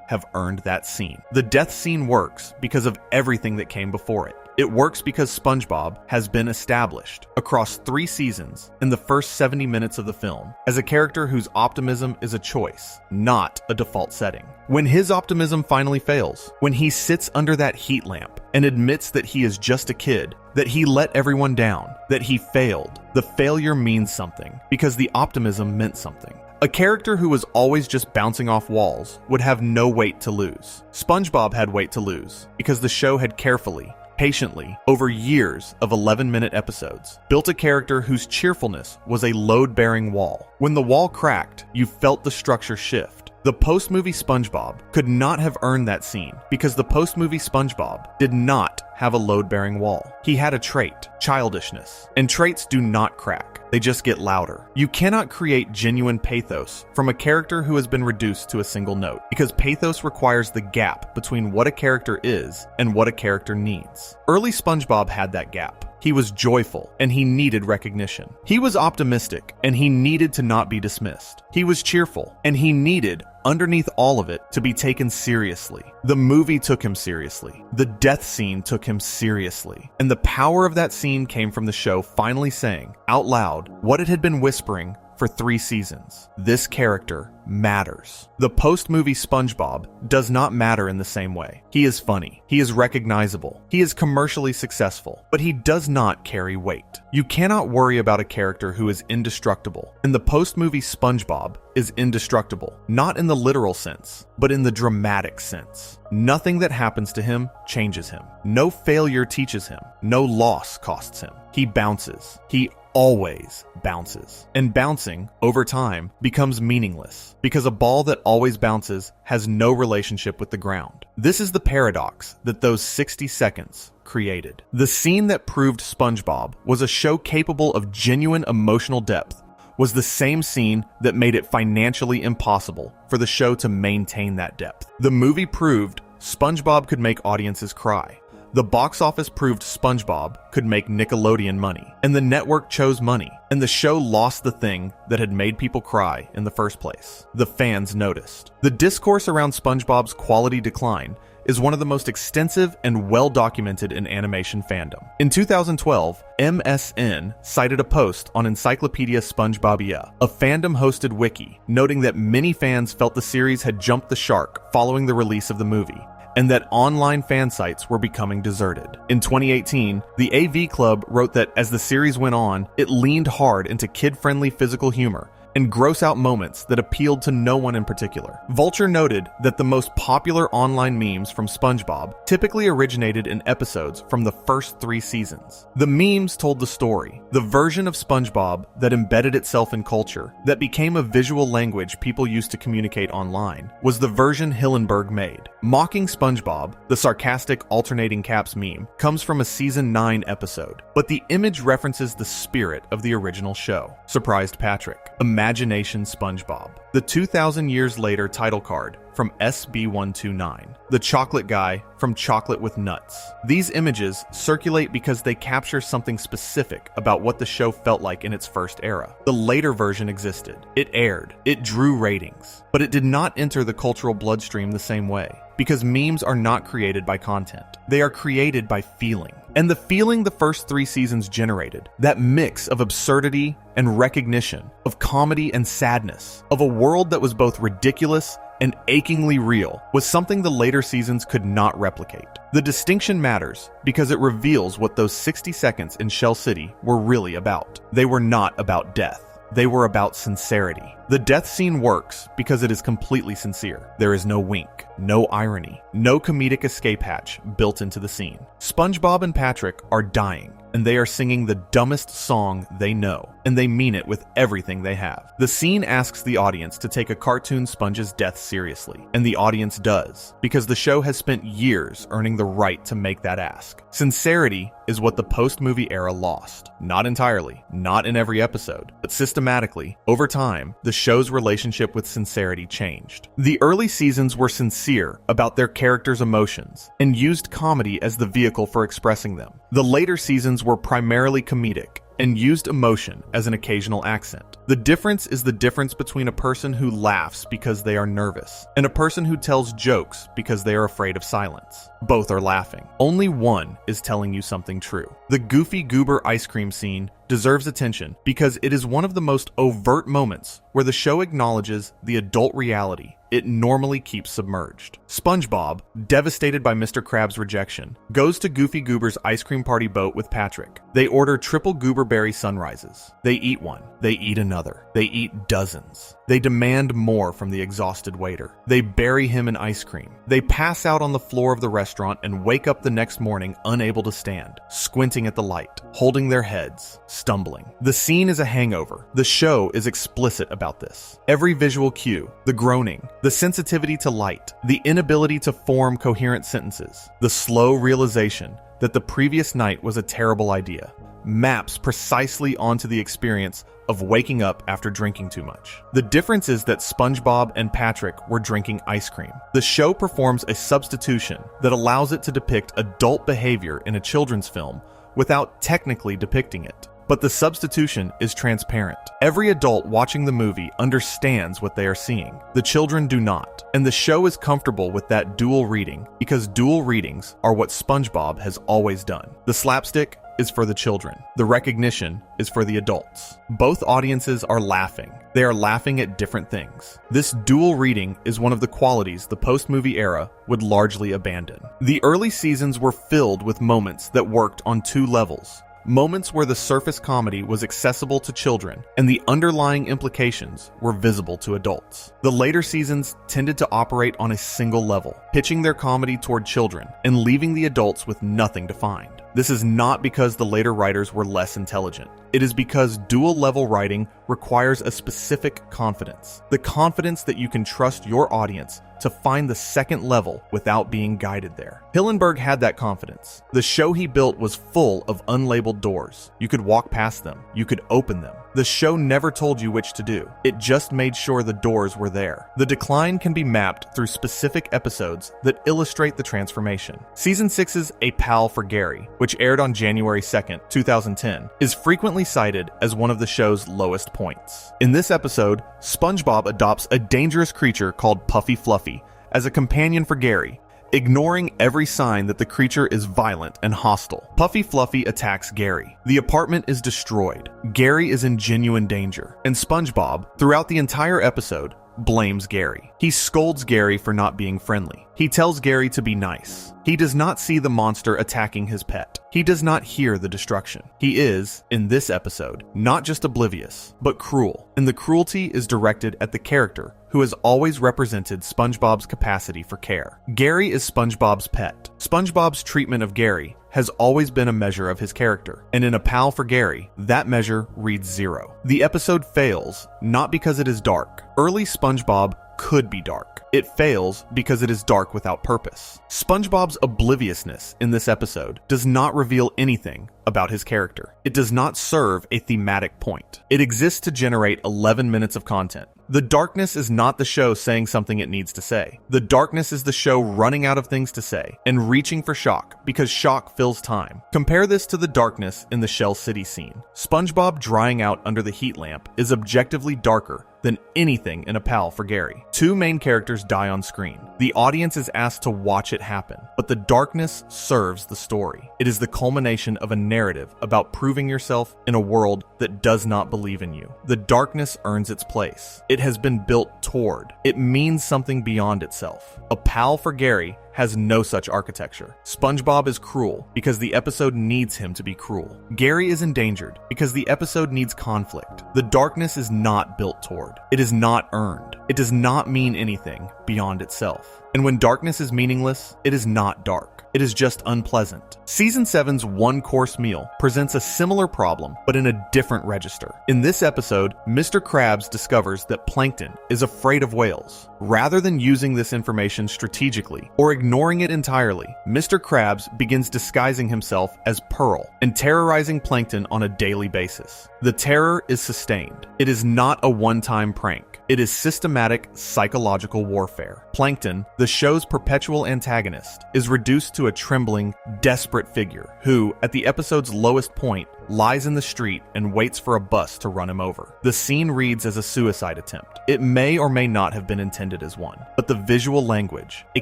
have earned that scene? The death scene works because of everything that came before it. It works because SpongeBob has been established across 3 seasons in the first 70 minutes of the film as a character whose optimism is a choice, not a default setting. When his optimism finally fails, when he sits under that heat lamp and admits that he is just a kid, that he let everyone down, that he failed, the failure means something because the optimism meant something. A character who was always just bouncing off walls would have no weight to lose. SpongeBob had weight to lose because the show had carefully, patiently, over years of 11-minute episodes, built a character whose cheerfulness was a load-bearing wall. When the wall cracked, you felt the structure shift. The post-movie SpongeBob could not have earned that scene because the post-movie SpongeBob did not have a load-bearing wall. He had a trait, childishness, and traits do not crack. They just get louder. You cannot create genuine pathos from a character who has been reduced to a single note, because pathos requires the gap between what a character is and what a character needs. Early SpongeBob had that gap. He was joyful, and he needed recognition. He was optimistic, and he needed to not be dismissed. He was cheerful, and he needed, underneath all of it, to be taken seriously. The movie took him seriously. The death scene took him seriously. And the power of that scene came from the show finally saying, out loud, what it had been whispering for 3 seasons. This character matters. The post-movie SpongeBob does not matter in the same way. He is funny. He is recognizable. He is commercially successful, but he does not carry weight. You cannot worry about a character who is indestructible, and the post-movie SpongeBob is indestructible, not in the literal sense, but in the dramatic sense. Nothing that happens to him changes him. No failure teaches him. No loss costs him. He bounces. He always bounces. And bouncing, over time, becomes meaningless, because a ball that always bounces has no relationship with the ground. This is the paradox that those 60 seconds created. The scene that proved SpongeBob was a show capable of genuine emotional depth was the same scene that made it financially impossible for the show to maintain that depth. The movie proved SpongeBob could make audiences cry. The box office proved SpongeBob could make Nickelodeon money, and the network chose money, and the show lost the thing that had made people cry in the first place. The fans noticed. The discourse around SpongeBob's quality decline is one of the most extensive and well-documented in animation fandom. In 2012, MSN cited a post on Encyclopedia SpongeBobia, a fandom-hosted wiki, noting that many fans felt the series had jumped the shark following the release of the movie, and that online fan sites were becoming deserted. In 2018, the AV Club wrote that as the series went on, it leaned hard into kid-friendly physical humor and gross-out moments that appealed to no one in particular. Vulture noted that the most popular online memes from SpongeBob typically originated in episodes from the first 3 seasons. The memes told the story, the version of SpongeBob that embedded itself in culture, that became a visual language people used to communicate online, was the version Hillenberg made. Mocking SpongeBob, the sarcastic alternating caps meme, comes from a season 9 episode, but the image references the spirit of the original show. Surprised Patrick. Imagination SpongeBob. The 2,000 years later title card from SB129. The chocolate guy from Chocolate with Nuts. These images circulate because they capture something specific about what the show felt like in its first era. The later version existed. It aired. It drew ratings. But it did not enter the cultural bloodstream the same way, because memes are not created by content. They are created by feeling. And the feeling the first 3 seasons generated, that mix of absurdity and recognition, of comedy and sadness, of a world that was both ridiculous and achingly real, was something the later seasons could not replicate. The distinction matters because it reveals what those 60 seconds in Shell City were really about. They were not about death. They were about sincerity. The death scene works because it is completely sincere. There is no wink, no irony, no comedic escape hatch built into the scene. SpongeBob and Patrick are dying, and they are singing the dumbest song they know, and they mean it with everything they have. The scene asks the audience to take a cartoon sponge's death seriously, and the audience does, because the show has spent years earning the right to make that ask. Sincerity is what the post-movie era lost. Not entirely, not in every episode, but systematically, over time, the show's relationship with sincerity changed. The early seasons were sincere about their characters' emotions, and used comedy as the vehicle for expressing them. The later seasons were primarily comedic, and used emotion as an occasional accent. The difference is the difference between a person who laughs because they are nervous, and a person who tells jokes because they are afraid of silence. Both are laughing. Only one is telling you something true. The Goofy Goober ice cream scene deserves attention because it is one of the most overt moments where the show acknowledges the adult reality it normally keeps submerged. SpongeBob, devastated by Mr. Krabs' rejection, goes to Goofy Goober's ice cream party boat with Patrick. They order triple gooberberry sunrises. They eat one. They eat another. another. They eat dozens. They demand more from the exhausted waiter. They bury him in ice cream. They pass out on the floor of the restaurant and wake up the next morning unable to stand, squinting at the light, holding their heads, stumbling. The scene is a hangover. The show is explicit about this. Every visual cue, the groaning, the sensitivity to light, the inability to form coherent sentences, the slow realization that the previous night was a terrible idea, maps precisely onto the experience of waking up after drinking too much. The difference is that SpongeBob and Patrick were drinking ice cream. The show performs a substitution that allows it to depict adult behavior in a children's film without technically depicting it. But the substitution is transparent. Every adult watching the movie understands what they are seeing. The children do not. And the show is comfortable with that dual reading because dual readings are what SpongeBob has always done. The slapstick is for the children. The recognition is for the adults. Both audiences are laughing. They are laughing at different things. This dual reading is one of the qualities the post-movie era would largely abandon. The early seasons were filled with moments that worked on two levels. Moments where the surface comedy was accessible to children and the underlying implications were visible to adults. The later seasons tended to operate on a single level, pitching their comedy toward children and leaving the adults with nothing to find. This is not because the later writers were less intelligent. It is because dual-level writing requires a specific confidence. The confidence that you can trust your audience to find the second level without being guided there. Hillenberg had that confidence. The show he built was full of unlabeled doors. You could walk past them. You could open them. The show never told you which to do. It just made sure the doors were there. The decline can be mapped through specific episodes that illustrate the transformation. Season 6's A Pal for Gary, which aired on January 2nd, 2010, is frequently cited as one of the show's lowest points. In this episode, SpongeBob adopts a dangerous creature called Puffy Fluffy as a companion for Gary, ignoring every sign that the creature is violent and hostile. Puffy Fluffy attacks Gary. The apartment is destroyed. Gary is in genuine danger, and SpongeBob, throughout the entire episode, blames Gary. He scolds Gary for not being friendly. He tells Gary to be nice. He does not see the monster attacking his pet. He does not hear the destruction. He is, in this episode, not just oblivious, but cruel. And the cruelty is directed at the character who has always represented SpongeBob's capacity for care. Gary is SpongeBob's pet. SpongeBob's treatment of Gary has always been a measure of his character, and in A Pal for Gary, that measure reads 0. The episode fails, not because it is dark. Early SpongeBob could be dark. It fails because it is dark without purpose. SpongeBob's obliviousness in this episode does not reveal anything about his character. It does not serve a thematic point. It exists to generate 11 minutes of content. The darkness is not the show saying something it needs to say. The darkness is the show running out of things to say and reaching for shock because shock fills time. Compare this to the darkness in the Shell City scene. SpongeBob drying out under the heat lamp is objectively darker than anything in A Pal for Gary. Two main characters die on screen. The audience is asked to watch it happen, but the darkness serves the story. It is the culmination of a narrative about proving yourself in a world that does not believe in you. The darkness earns its place. It has been built toward. It means something beyond itself. A Pal for Gary has no such architecture. SpongeBob is cruel because the episode needs him to be cruel. Gary is endangered because the episode needs conflict. The darkness is not built toward. It is not earned. It does not mean anything beyond itself. And when darkness is meaningless, it is not dark. It is just unpleasant. Season 7's one-course meal presents a similar problem, but in a different register. In this episode, Mr. Krabs discovers that Plankton is afraid of whales. Rather than using this information strategically or ignoring it entirely, Mr. Krabs begins disguising himself as Pearl and terrorizing Plankton on a daily basis. The terror is sustained. It is not a one-time prank. It is systematic psychological warfare. Plankton, the show's perpetual antagonist, is reduced to a trembling, desperate figure who, at the episode's lowest point, lies in the street and waits for a bus to run him over. The scene reads as a suicide attempt. It may or may not have been intended as one, but the visual language, a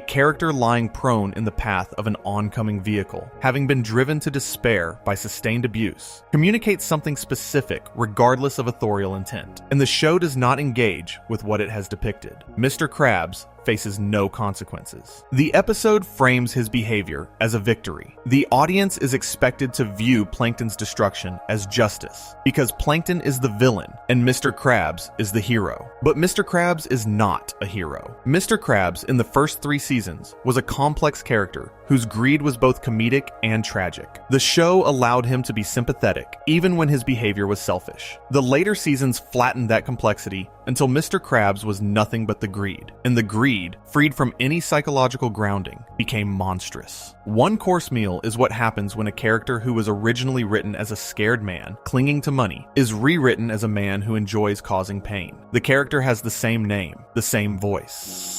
character lying prone in the path of an oncoming vehicle, having been driven to despair by sustained abuse, communicates something specific regardless of authorial intent, and the show does not engage with what it has depicted. Mr. Krabs, faces no consequences. The episode frames his behavior as a victory. The audience is expected to view Plankton's destruction as justice, because Plankton is the villain and Mr. Krabs is the hero. But Mr. Krabs is not a hero. Mr. Krabs, in the first 3 seasons, was a complex character whose greed was both comedic and tragic. The show allowed him to be sympathetic, even when his behavior was selfish. The later seasons flattened that complexity until Mr. Krabs was nothing but the greed, and the greed, freed from any psychological grounding, became monstrous. One course meal is what happens when a character who was originally written as a scared man clinging to money is rewritten as a man who enjoys causing pain. The character has the same name, the same voice,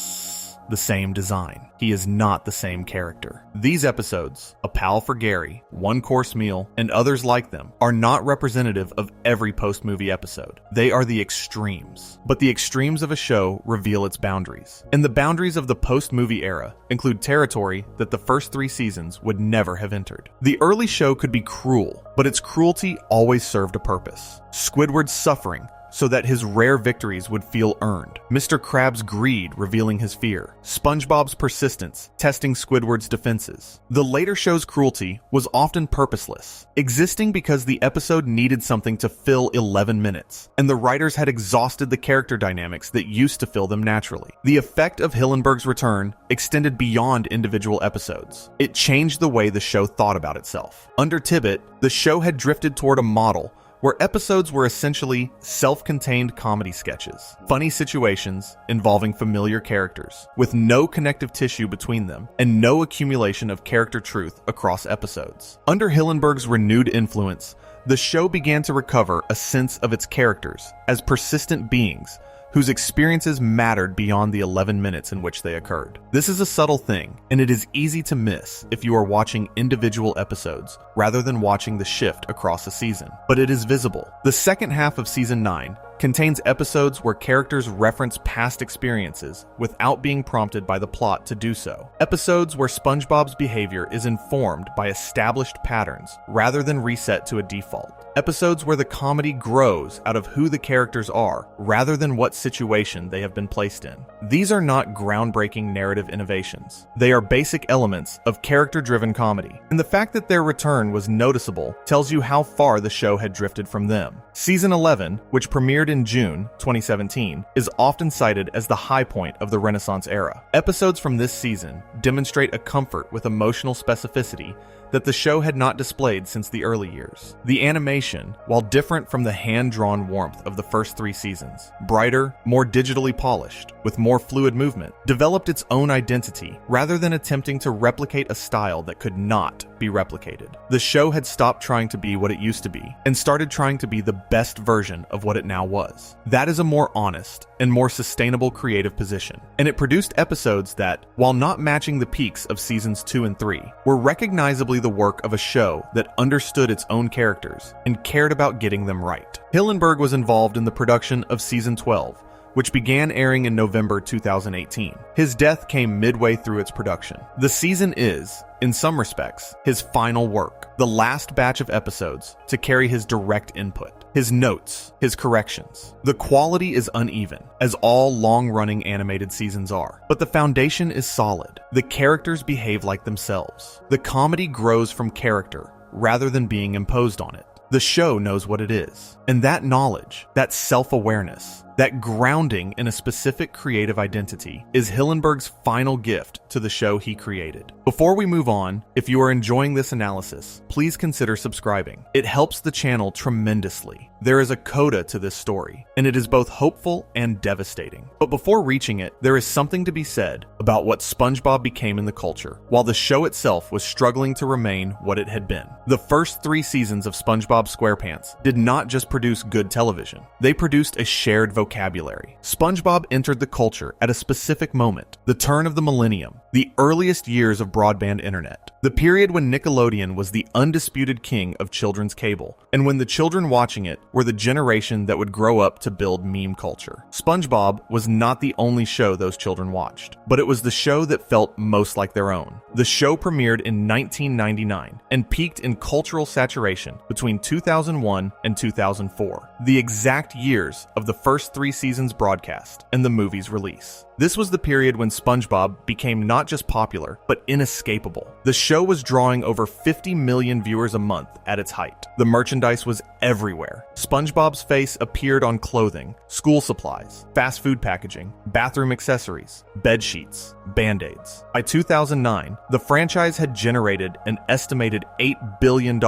the same design. He is not the same character. These episodes, A Pal for Gary, One Course Meal, and others like them, are not representative of every post-movie episode. They are the extremes. But the extremes of a show reveal its boundaries. And the boundaries of the post-movie era include territory that the first 3 seasons would never have entered. The early show could be cruel, but its cruelty always served a purpose. Squidward's suffering so that his rare victories would feel earned. Mr. Krabs' greed revealing his fear. SpongeBob's persistence testing Squidward's defenses. The later show's cruelty was often purposeless, existing because the episode needed something to fill 11 minutes, and the writers had exhausted the character dynamics that used to fill them naturally. The effect of Hillenberg's return extended beyond individual episodes. It changed the way the show thought about itself. Under Tibbett, the show had drifted toward a model where episodes were essentially self-contained comedy sketches, funny situations involving familiar characters, with no connective tissue between them and no accumulation of character truth across episodes. Under Hillenberg's renewed influence, the show began to recover a sense of its characters as persistent beings whose experiences mattered beyond the 11 minutes in which they occurred. This is a subtle thing, and it is easy to miss if you are watching individual episodes rather than watching the shift across a season. But it is visible. The second half of Season 9 contains episodes where characters reference past experiences without being prompted by the plot to do so. Episodes where SpongeBob's behavior is informed by established patterns rather than reset to a default. Episodes where the comedy grows out of who the characters are rather than what situation they have been placed in. These are not groundbreaking narrative innovations. They are basic elements of character-driven comedy, and the fact that their return was noticeable tells you how far the show had drifted from them. Season 11, which premiered in June 2017, is often cited as the high point of the Renaissance era. Episodes from this season demonstrate a comfort with emotional specificity that the show had not displayed since the early years. The animation, while different from the hand-drawn warmth of the first 3 seasons, brighter, more digitally polished, with more fluid movement, developed its own identity rather than attempting to replicate a style that could not be replicated. The show had stopped trying to be what it used to be and started trying to be the best version of what it now was. That is a more honest and more sustainable creative position, and it produced episodes that, while not matching the peaks of seasons 2 and 3, were recognizably the work of a show that understood its own characters and cared about getting them right. Hillenberg was involved in the production of Season 12, which began airing in November 2018. His death came midway through its production. The season is, in some respects, his final work, the last batch of episodes to carry his direct input, his notes, his corrections. The quality is uneven, as all long-running animated seasons are, but the foundation is solid. The characters behave like themselves. The comedy grows from character rather than being imposed on it. The show knows what it is, and that knowledge, that self-awareness, that grounding in a specific creative identity is Hillenberg's final gift to the show he created. Before we move on, if you are enjoying this analysis, please consider subscribing. It helps the channel tremendously. There is a coda to this story, and it is both hopeful and devastating. But before reaching it, there is something to be said about what SpongeBob became in the culture, while the show itself was struggling to remain what it had been. The first 3 seasons of SpongeBob SquarePants did not just produce good television. They produced a shared vocabulary. SpongeBob entered the culture at a specific moment, the turn of the millennium, the earliest years of broadband internet. The period when Nickelodeon was the undisputed king of children's cable, and when the children watching it were the generation that would grow up to build meme culture. SpongeBob was not the only show those children watched, but it was the show that felt most like their own. The show premiered in 1999 and peaked in cultural saturation between 2001 and 2004, the exact years of the first 3 seasons broadcast and the movie's release. This was the period when SpongeBob became not just popular, but inescapable. The show was drawing over 50 million viewers a month at its height. The merchandise was everywhere. SpongeBob's face appeared on clothing, school supplies, fast food packaging, bathroom accessories, bed sheets, Band-Aids. By 2009, the franchise had generated an estimated $8 billion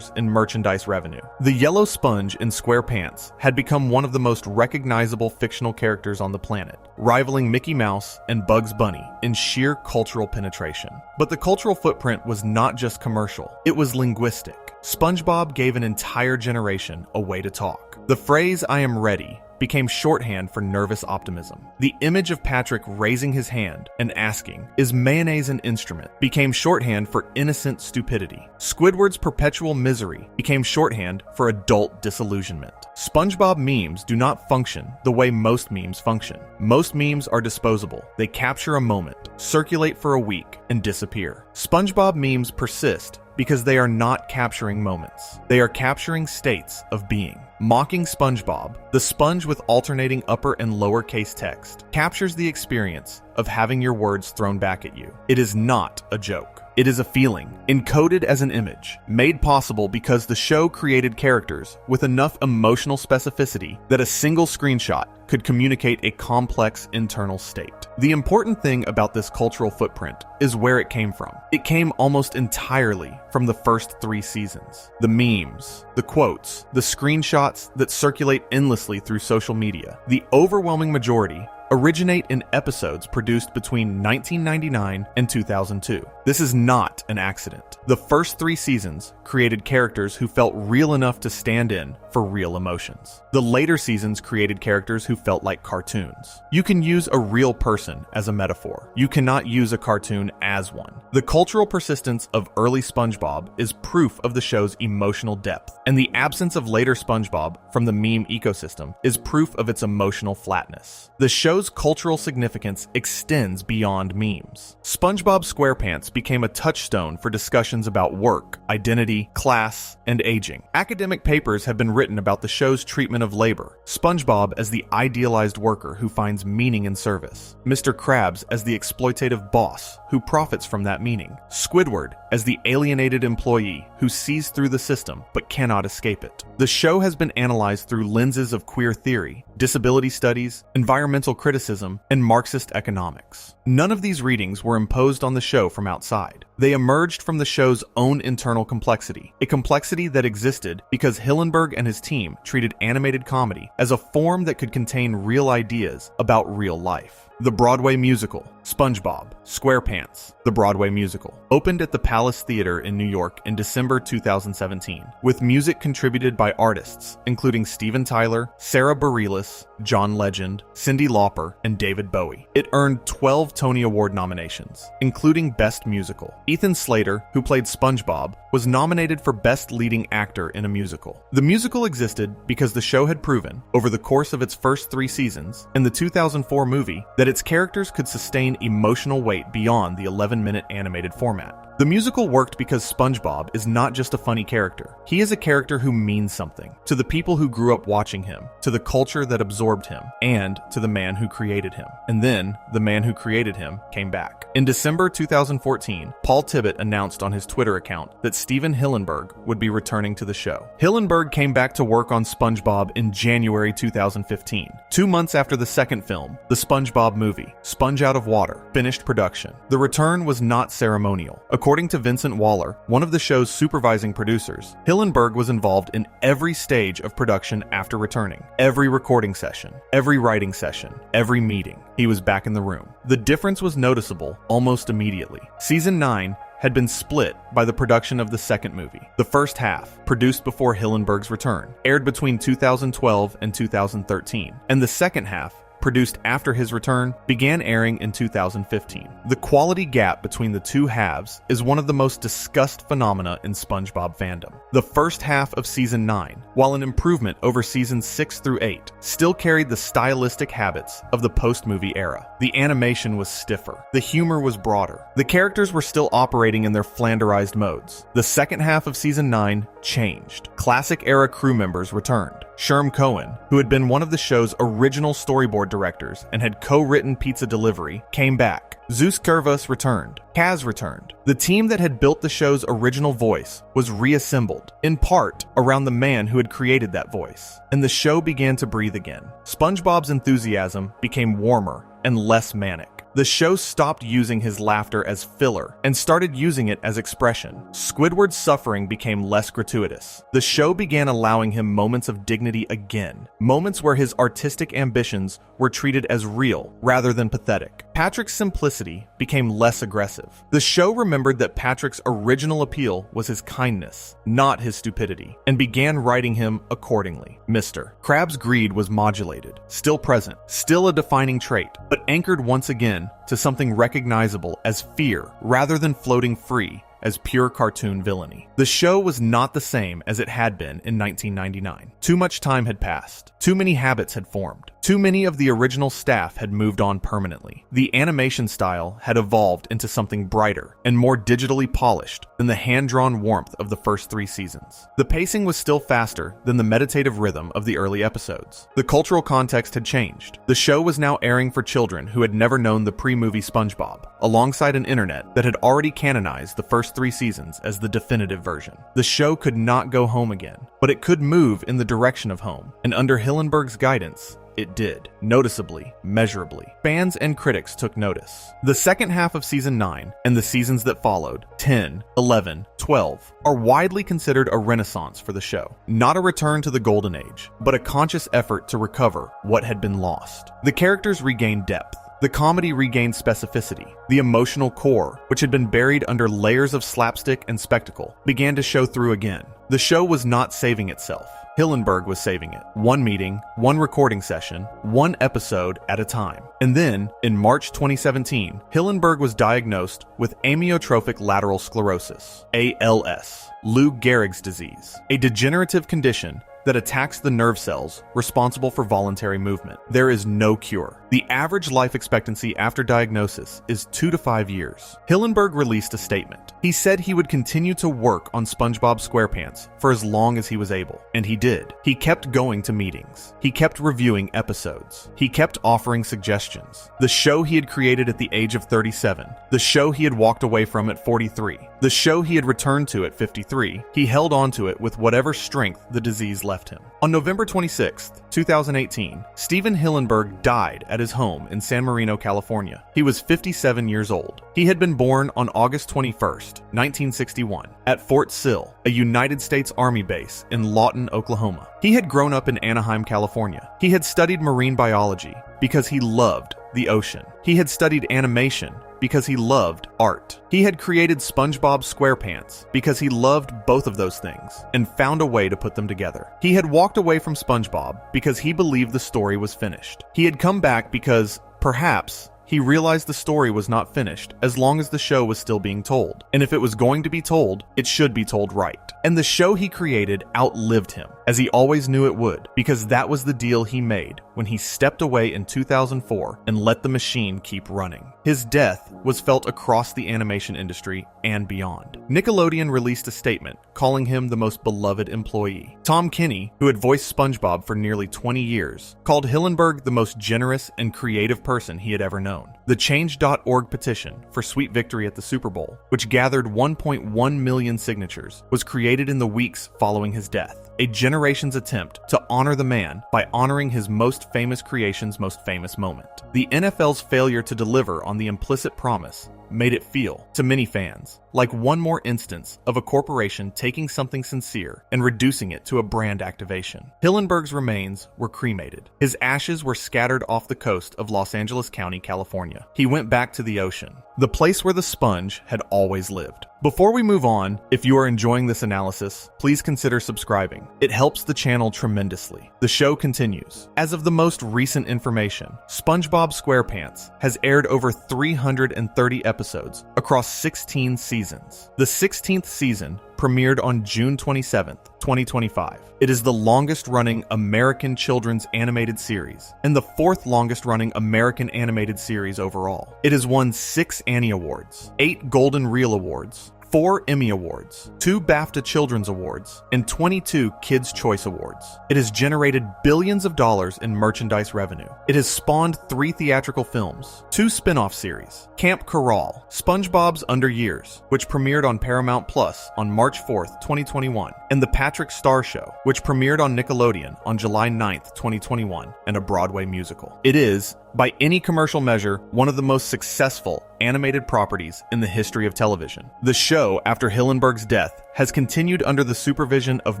in merchandise revenue. The yellow sponge in SquarePants had become one of the most recognizable fictional characters on the planet, rivaling Mickey Mouse and Bugs Bunny in sheer cultural penetration. But the cultural footprint was not just commercial, it was linguistic. SpongeBob gave an entire generation a way to talk. The phrase "I am ready" became shorthand for nervous optimism. The image of Patrick raising his hand and asking, "Is mayonnaise an instrument?" became shorthand for innocent stupidity. Squidward's perpetual misery became shorthand for adult disillusionment. SpongeBob memes do not function the way most memes function. Most memes are disposable. They capture a moment, circulate for a week, and disappear. SpongeBob memes persist because they are not capturing moments. They are capturing states of being. Mocking SpongeBob, the sponge with alternating upper and lowercase text, captures the experience of having your words thrown back at you. It is not a joke. It is a feeling, encoded as an image, made possible because the show created characters with enough emotional specificity that a single screenshot could communicate a complex internal state. The important thing about this cultural footprint is where it came from. It came almost entirely from the first 3 seasons. The memes, the quotes, the screenshots that circulate endlessly through social media, the overwhelming majority originate in episodes produced between 1999 and 2002. This is not an accident. The first 3 seasons created characters who felt real enough to stand in for real emotions. The later seasons created characters who felt like cartoons. You can use a real person as a metaphor. You cannot use a cartoon as one. The cultural persistence of early SpongeBob is proof of the show's emotional depth, and the absence of later SpongeBob from the meme ecosystem is proof of its emotional flatness. The show's cultural significance extends beyond memes. SpongeBob SquarePants became a touchstone for discussions about work, identity, class, and aging. Academic papers have been written about the show's treatment of labor. SpongeBob as the idealized worker who finds meaning in service. Mr. Krabs as the exploitative boss who profits from that meaning. Squidward as the alienated employee who sees through the system but cannot escape it. The show has been analyzed through lenses of queer theory, disability studies, environmental criticism, and Marxist economics. None of these readings were imposed on the show from outside. They emerged from the show's own internal complexity, a complexity that existed because Hillenberg and his team treated animated comedy as a form that could contain real ideas about real life. The Broadway musical, SpongeBob SquarePants, the Broadway musical, opened at the Palace Theater in New York in December 2017, with music contributed by artists including Steven Tyler, Sarah Bareilles, John Legend, Cyndi Lauper, and David Bowie. It earned 12 Tony Award nominations, including Best Musical. Ethan Slater, who played SpongeBob, was nominated for Best Leading Actor in a Musical. The musical existed because the show had proven, over the course of its first 3 seasons, and the 2004 movie, that its characters could sustain emotional weight beyond the 11-minute animated format. The musical worked because SpongeBob is not just a funny character. He is a character who means something to the people who grew up watching him, to the culture that absorbed him, and to the man who created him. And then, the man who created him came back. In December 2014, Paul Tibbitt announced on his Twitter account that Stephen Hillenberg would be returning to the show. Hillenberg came back to work on SpongeBob in January 2015, 2 months after the second film, the SpongeBob movie, Sponge Out of Water, finished production. The return was not ceremonial. According to Vincent Waller, one of the show's supervising producers, Hillenberg was involved in every stage of production after returning. Every recording session, every writing session, every meeting. He was back in the room. The difference was noticeable almost immediately. Season 9 had been split by the production of the second movie. The first half, produced before Hillenberg's return, aired between 2012 and 2013, and the second half, produced after his return, began airing in 2015. The quality gap between the two halves is one of the most discussed phenomena in SpongeBob fandom. The first half of Season 9, while an improvement over Seasons 6 through 8, still carried the stylistic habits of the post-movie era. The animation was stiffer. The humor was broader. The characters were still operating in their Flanderized modes. The second half of Season 9 changed. Classic-era crew members returned. Sherm Cohen, who had been one of the show's original storyboard directors and had co-written Pizza Delivery, came back. Zeus Kervas returned. Kaz returned. The team that had built the show's original voice was reassembled, in part around the man who had created that voice, and the show began to breathe again. SpongeBob's enthusiasm became warmer and less manic. The show stopped using his laughter as filler and started using it as expression. Squidward's suffering became less gratuitous. The show began allowing him moments of dignity again, moments where his artistic ambitions were treated as real rather than pathetic. Patrick's simplicity became less aggressive. The show remembered that Patrick's original appeal was his kindness, not his stupidity, and began writing him accordingly. Mr. Krabs' greed was modulated, still present, still a defining trait, but anchored once again to something recognizable as fear rather than floating free as pure cartoon villainy. The show was not the same as it had been in 1999. Too much time had passed. Too many habits had formed. Too many of the original staff had moved on permanently. The animation style had evolved into something brighter and more digitally polished than the hand-drawn warmth of the first 3 seasons. The pacing was still faster than the meditative rhythm of the early episodes. The cultural context had changed. The show was now airing for children who had never known the pre-movie SpongeBob, alongside an internet that had already canonized the first 3 seasons as the definitive version. The show could not go home again, but it could move in the direction of home, and under Hillenberg's guidance, it did, noticeably, measurably. Fans and critics took notice. The second half of Season 9 and the seasons that followed, 10, 11, 12, are widely considered a renaissance for the show. Not a return to the golden age, but a conscious effort to recover what had been lost. The characters regained depth. The comedy regained specificity. The emotional core, which had been buried under layers of slapstick and spectacle, began to show through again. The show was not saving itself. Hillenberg was saving it. One meeting, one recording session, one episode at a time. And then, in March 2017, Hillenberg was diagnosed with amyotrophic lateral sclerosis, ALS, Lou Gehrig's disease, a degenerative condition that attacks the nerve cells responsible for voluntary movement. There is no cure. The average life expectancy after diagnosis is 2 to 5 years. Hillenberg released a statement. He said he would continue to work on SpongeBob SquarePants for as long as he was able, and he did. He kept going to meetings. He kept reviewing episodes. He kept offering suggestions. The show he had created at the age of 37, the show he had walked away from at 43, the show he had returned to at 53, he held on to it with whatever strength the disease left him. On November 26, 2018, Stephen Hillenberg died at his home in San Marino, California. He was 57 years old. He had been born on August 21, 1961, at Fort Sill, a United States Army base in Lawton, Oklahoma. He had grown up in Anaheim, California. He had studied marine biology because he loved the ocean. He had studied animation because he loved art. He had created SpongeBob SquarePants because he loved both of those things and found a way to put them together. He had walked away from SpongeBob because he believed the story was finished. He had come back because, perhaps, he realized the story was not finished as long as the show was still being told. And if it was going to be told, it should be told right. And the show he created outlived him, as he always knew it would, because that was the deal he made when he stepped away in 2004 and let the machine keep running. His death was felt across the animation industry and beyond. Nickelodeon released a statement calling him the most beloved employee. Tom Kenny, who had voiced SpongeBob for nearly 20 years, called Hillenberg the most generous and creative person he had ever known. The Change.org petition for Sweet Victory at the Super Bowl, which gathered 1.1 million signatures, was created in the weeks following his death. A generation's attempt to honor the man by honoring his most famous creation's most famous moment. The NFL's failure to deliver on the implicit promise made it feel, to many fans, like one more instance of a corporation taking something sincere and reducing it to a brand activation. Hillenberg's remains were cremated. His ashes were scattered off the coast of Los Angeles County, California. He went back to the ocean. the place where the sponge had always lived. Before we move on, if you are enjoying this analysis, please consider subscribing. It helps the channel tremendously. The show continues. As of the most recent information, SpongeBob SquarePants has aired over 330 episodes across 16 seasons. The 16th season premiered on June 27th, 2025. It is the longest-running American children's animated series and the fourth longest-running American animated series overall. It has won 6 Annie Awards, 8 Golden Reel Awards, 4 Emmy Awards, 2 BAFTA Children's Awards, and 22 Kids' Choice Awards. It has generated billions of dollars in merchandise revenue. It has spawned 3 theatrical films, 2 spin-off series, Camp Corral, SpongeBob's Under Years, which premiered on Paramount Plus on March 4th, 2021, and The Patrick Star Show, which premiered on Nickelodeon on July 9th, 2021, and a Broadway musical. It is, by any commercial measure, one of the most successful animated properties in the history of television. The show, after Hillenberg's death, has continued under the supervision of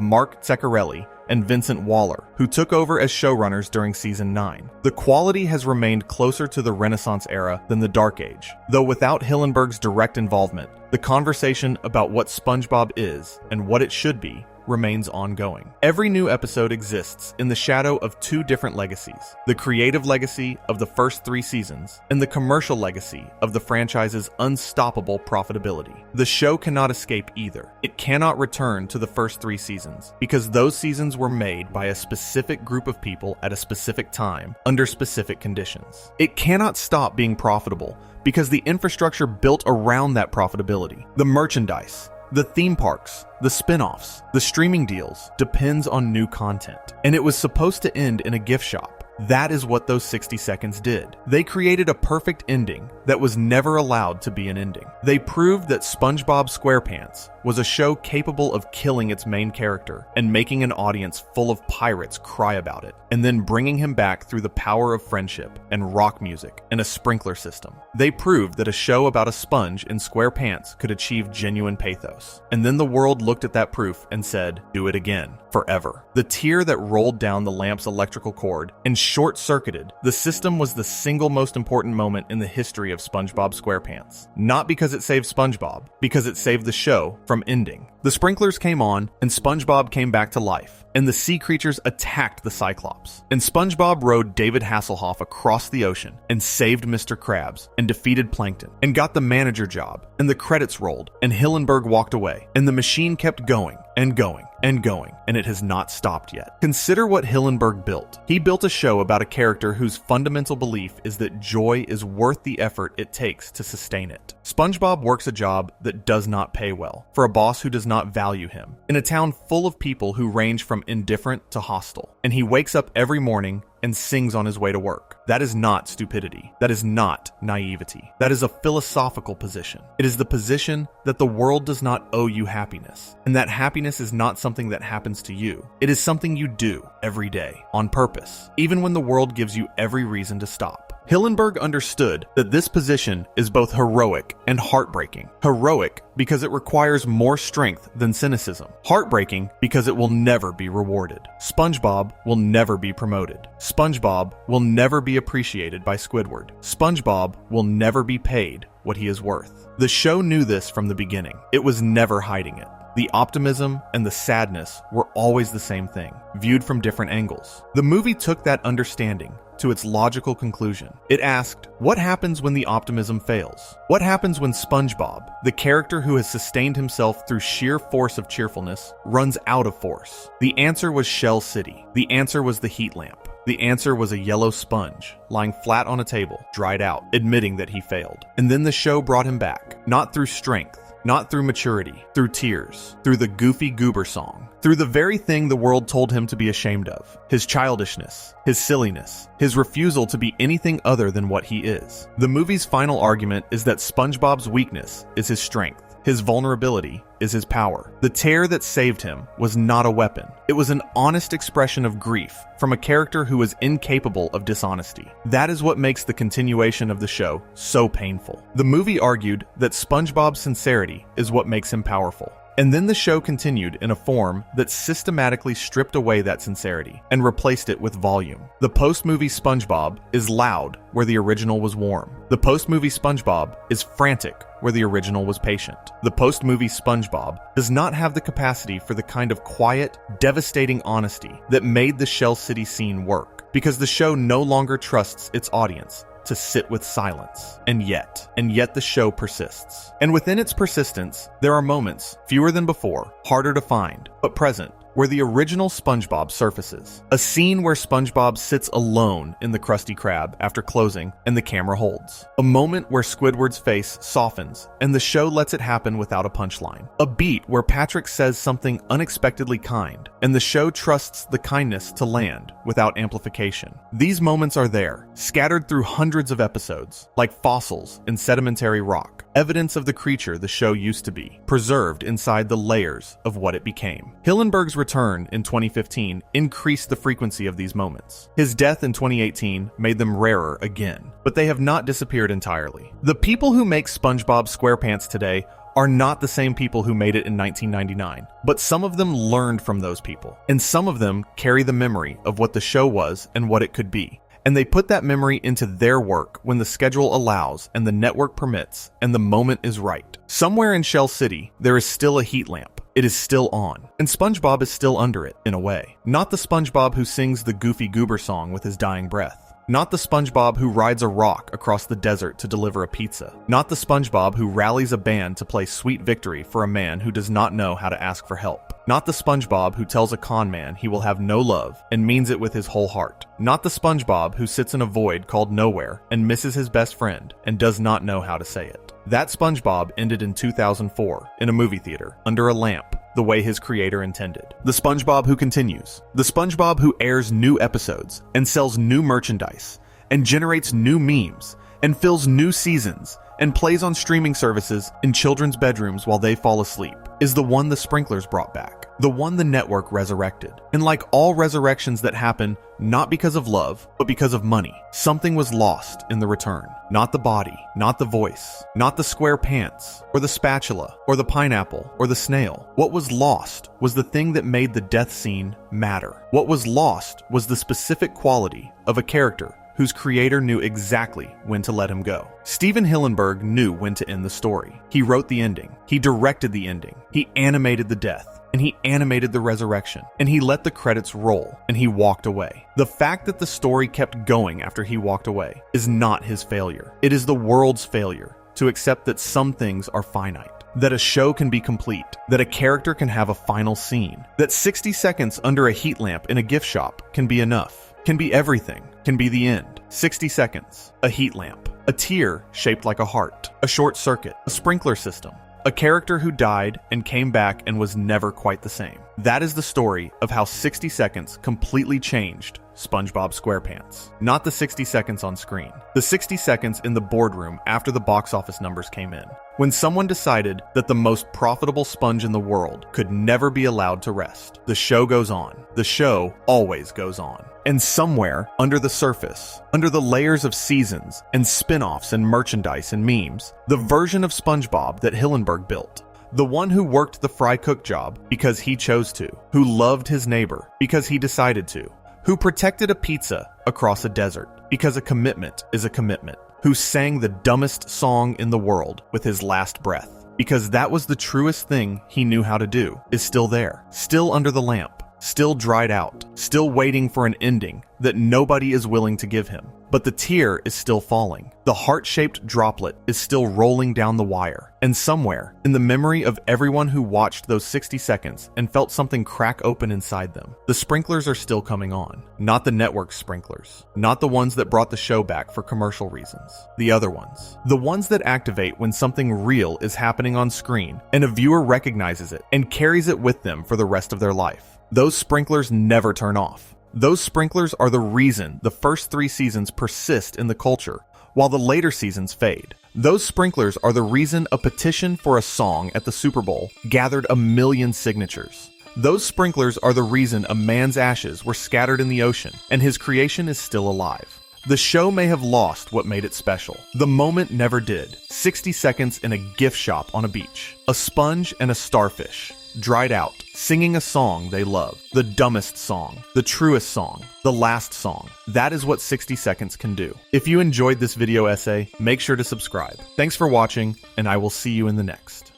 Mark Zeccarelli and Vincent Waller, who took over as showrunners during season 9. The quality has remained closer to the Renaissance era than the Dark Age, though without Hillenberg's direct involvement, the conversation about what SpongeBob is and what it should be remains ongoing. Every new episode exists in the shadow of 2 different legacies: the creative legacy of the first 3 seasons and the commercial legacy of the franchise's unstoppable profitability. The show cannot escape either. It cannot return to the first 3 seasons because those seasons were made by a specific group of people at a specific time under specific conditions. It cannot stop being profitable because the infrastructure built around that profitability, the merchandise, the theme parks, the spin-offs, the streaming deals, depends on new content. And it was supposed to end in a gift shop. That is what those 60 seconds did. They created a perfect ending that was never allowed to be an ending. They proved that SpongeBob SquarePants was a show capable of killing its main character and making an audience full of pirates cry about it, and then bringing him back through the power of friendship and rock music and a sprinkler system. They proved that a show about a sponge in square pants could achieve genuine pathos. And then the world looked at that proof and said, do it again, forever. The tear that rolled down the lamp's electrical cord and short-circuited the system was the single most important moment in the history of SpongeBob SquarePants. Not because it saved SpongeBob, because it saved the show from ending. The sprinklers came on, and SpongeBob came back to life, and the sea creatures attacked the Cyclops. And SpongeBob rode David Hasselhoff across the ocean and saved Mr. Krabs and defeated Plankton and got the manager job, and the credits rolled, and Hillenberg walked away, and the machine kept going and going and going, and it has not stopped yet. Consider what Hillenberg built. He built a show about a character whose fundamental belief is that joy is worth the effort it takes to sustain it. SpongeBob works a job that does not pay well, for a boss who does not value him, in a town full of people who range from indifferent to hostile, and he wakes up every morning and sings on his way to work. That is not stupidity. That is not naivety. That is a philosophical position. It is the position that the world does not owe you happiness, and that happiness is not something that happens to you. It is something you do every day, on purpose, even when the world gives you every reason to stop. Hillenberg understood that this position is both heroic and heartbreaking. Heroic because it requires more strength than cynicism. Heartbreaking because it will never be rewarded. SpongeBob will never be promoted. SpongeBob will never be appreciated by Squidward. SpongeBob will never be paid what he is worth. The show knew this from the beginning. It was never hiding it. The optimism and the sadness were always the same thing, viewed from different angles. The movie took that understanding to its logical conclusion. It asked, what happens when the optimism fails? What happens when SpongeBob, the character who has sustained himself through sheer force of cheerfulness, runs out of force? The answer was Shell City. The answer was the heat lamp. The answer was a yellow sponge, lying flat on a table, dried out, admitting that he failed. And then the show brought him back, not through strength, not through maturity, through tears, through the Goofy Goober song, through the very thing the world told him to be ashamed of, his childishness, his silliness, his refusal to be anything other than what he is. The movie's final argument is that SpongeBob's weakness is his strength. His vulnerability is his power. The tear that saved him was not a weapon. It was an honest expression of grief from a character who was incapable of dishonesty. That is what makes the continuation of the show so painful. The movie argued that SpongeBob's sincerity is what makes him powerful. And then the show continued in a form that systematically stripped away that sincerity and replaced it with volume. The post-movie SpongeBob is loud where the original was warm. The post-movie SpongeBob is frantic where the original was patient. The post-movie SpongeBob does not have the capacity for the kind of quiet, devastating honesty that made the Shell City scene work, because the show no longer trusts its audience to sit with silence. And yet the show persists. And within its persistence, there are moments, fewer than before, harder to find, but present, where the original SpongeBob surfaces. A scene where SpongeBob sits alone in the Krusty Krab after closing and the camera holds. A moment where Squidward's face softens and the show lets it happen without a punchline. A beat where Patrick says something unexpectedly kind and the show trusts the kindness to land without amplification. These moments are there, scattered through hundreds of episodes, like fossils in sedimentary rock. Evidence of the creature the show used to be, preserved inside the layers of what it became. Hillenberg's return in 2015 increased the frequency of these moments. His death in 2018 made them rarer again, but they have not disappeared entirely. The people who make SpongeBob SquarePants today are not the same people who made it in 1999, but some of them learned from those people, and some of them carry the memory of what the show was and what it could be. And they put that memory into their work when the schedule allows and the network permits and the moment is right. Somewhere in Shell City, there is still a heat lamp. It is still on. And SpongeBob is still under it, in a way. Not the SpongeBob who sings the Goofy Goober song with his dying breath. Not the SpongeBob who rides a rock across the desert to deliver a pizza. Not the SpongeBob who rallies a band to play Sweet Victory for a man who does not know how to ask for help. Not the SpongeBob who tells a con man he will have no love and means it with his whole heart. Not the SpongeBob who sits in a void called nowhere and misses his best friend and does not know how to say it. That SpongeBob ended in 2004 in a movie theater under a lamp, the way his creator intended. The SpongeBob who continues. The SpongeBob who airs new episodes and sells new merchandise and generates new memes and fills new seasons and plays on streaming services in children's bedrooms while they fall asleep is the one the sprinklers brought back, the one the network resurrected. And like all resurrections that happen not because of love, but because of money, something was lost in the return. Not the body, not the voice, not the square pants, or the spatula, or the pineapple, or the snail. What was lost was the thing that made the death scene matter. What was lost was the specific quality of a character whose creator knew exactly when to let him go. Steven Hillenberg knew when to end the story. He wrote the ending. He directed the ending. He animated the death. And he animated the resurrection. And he let the credits roll. And he walked away. The fact that the story kept going after he walked away is not his failure. It is the world's failure to accept that some things are finite. That a show can be complete. That a character can have a final scene. That 60 seconds under a heat lamp in a gift shop can be enough. Can be everything, can be the end. 60 seconds, a heat lamp, a tear shaped like a heart, a short circuit, a sprinkler system, a character who died and came back and was never quite the same. That is the story of how 60 seconds completely changed SpongeBob SquarePants. Not the 60 seconds on screen. The 60 seconds in the boardroom after the box office numbers came in. When someone decided that the most profitable sponge in the world could never be allowed to rest. The show goes on. The show always goes on. And somewhere, under the surface, under the layers of seasons and spin-offs and merchandise and memes, the version of SpongeBob that Hillenberg built, the one who worked the fry cook job because he chose to, who loved his neighbor because he decided to, who protected a pizza across a desert because a commitment is a commitment, who sang the dumbest song in the world with his last breath because that was the truest thing he knew how to do, is still there, still under the lamp, still dried out, still waiting for an ending that nobody is willing to give him. But the tear is still falling. The heart-shaped droplet is still rolling down the wire. And somewhere, in the memory of everyone who watched those 60 seconds and felt something crack open inside them, the sprinklers are still coming on. Not the network sprinklers. Not the ones that brought the show back for commercial reasons. The other ones. The ones that activate when something real is happening on screen and a viewer recognizes it and carries it with them for the rest of their life. Those sprinklers never turn off. Those sprinklers are the reason the first 3 seasons persist in the culture, while the later seasons fade. Those sprinklers are the reason a petition for a song at the Super Bowl gathered 1 million signatures. Those sprinklers are the reason a man's ashes were scattered in the ocean, and his creation is still alive. The show may have lost what made it special. The moment never did. 60 seconds in a gift shop on a beach. A sponge and a starfish, dried out, singing a song they love. The dumbest song, the truest song, the last song. That is what 60 seconds can do. If you enjoyed this video essay, make sure to subscribe. Thanks for watching, and I will see you in the next.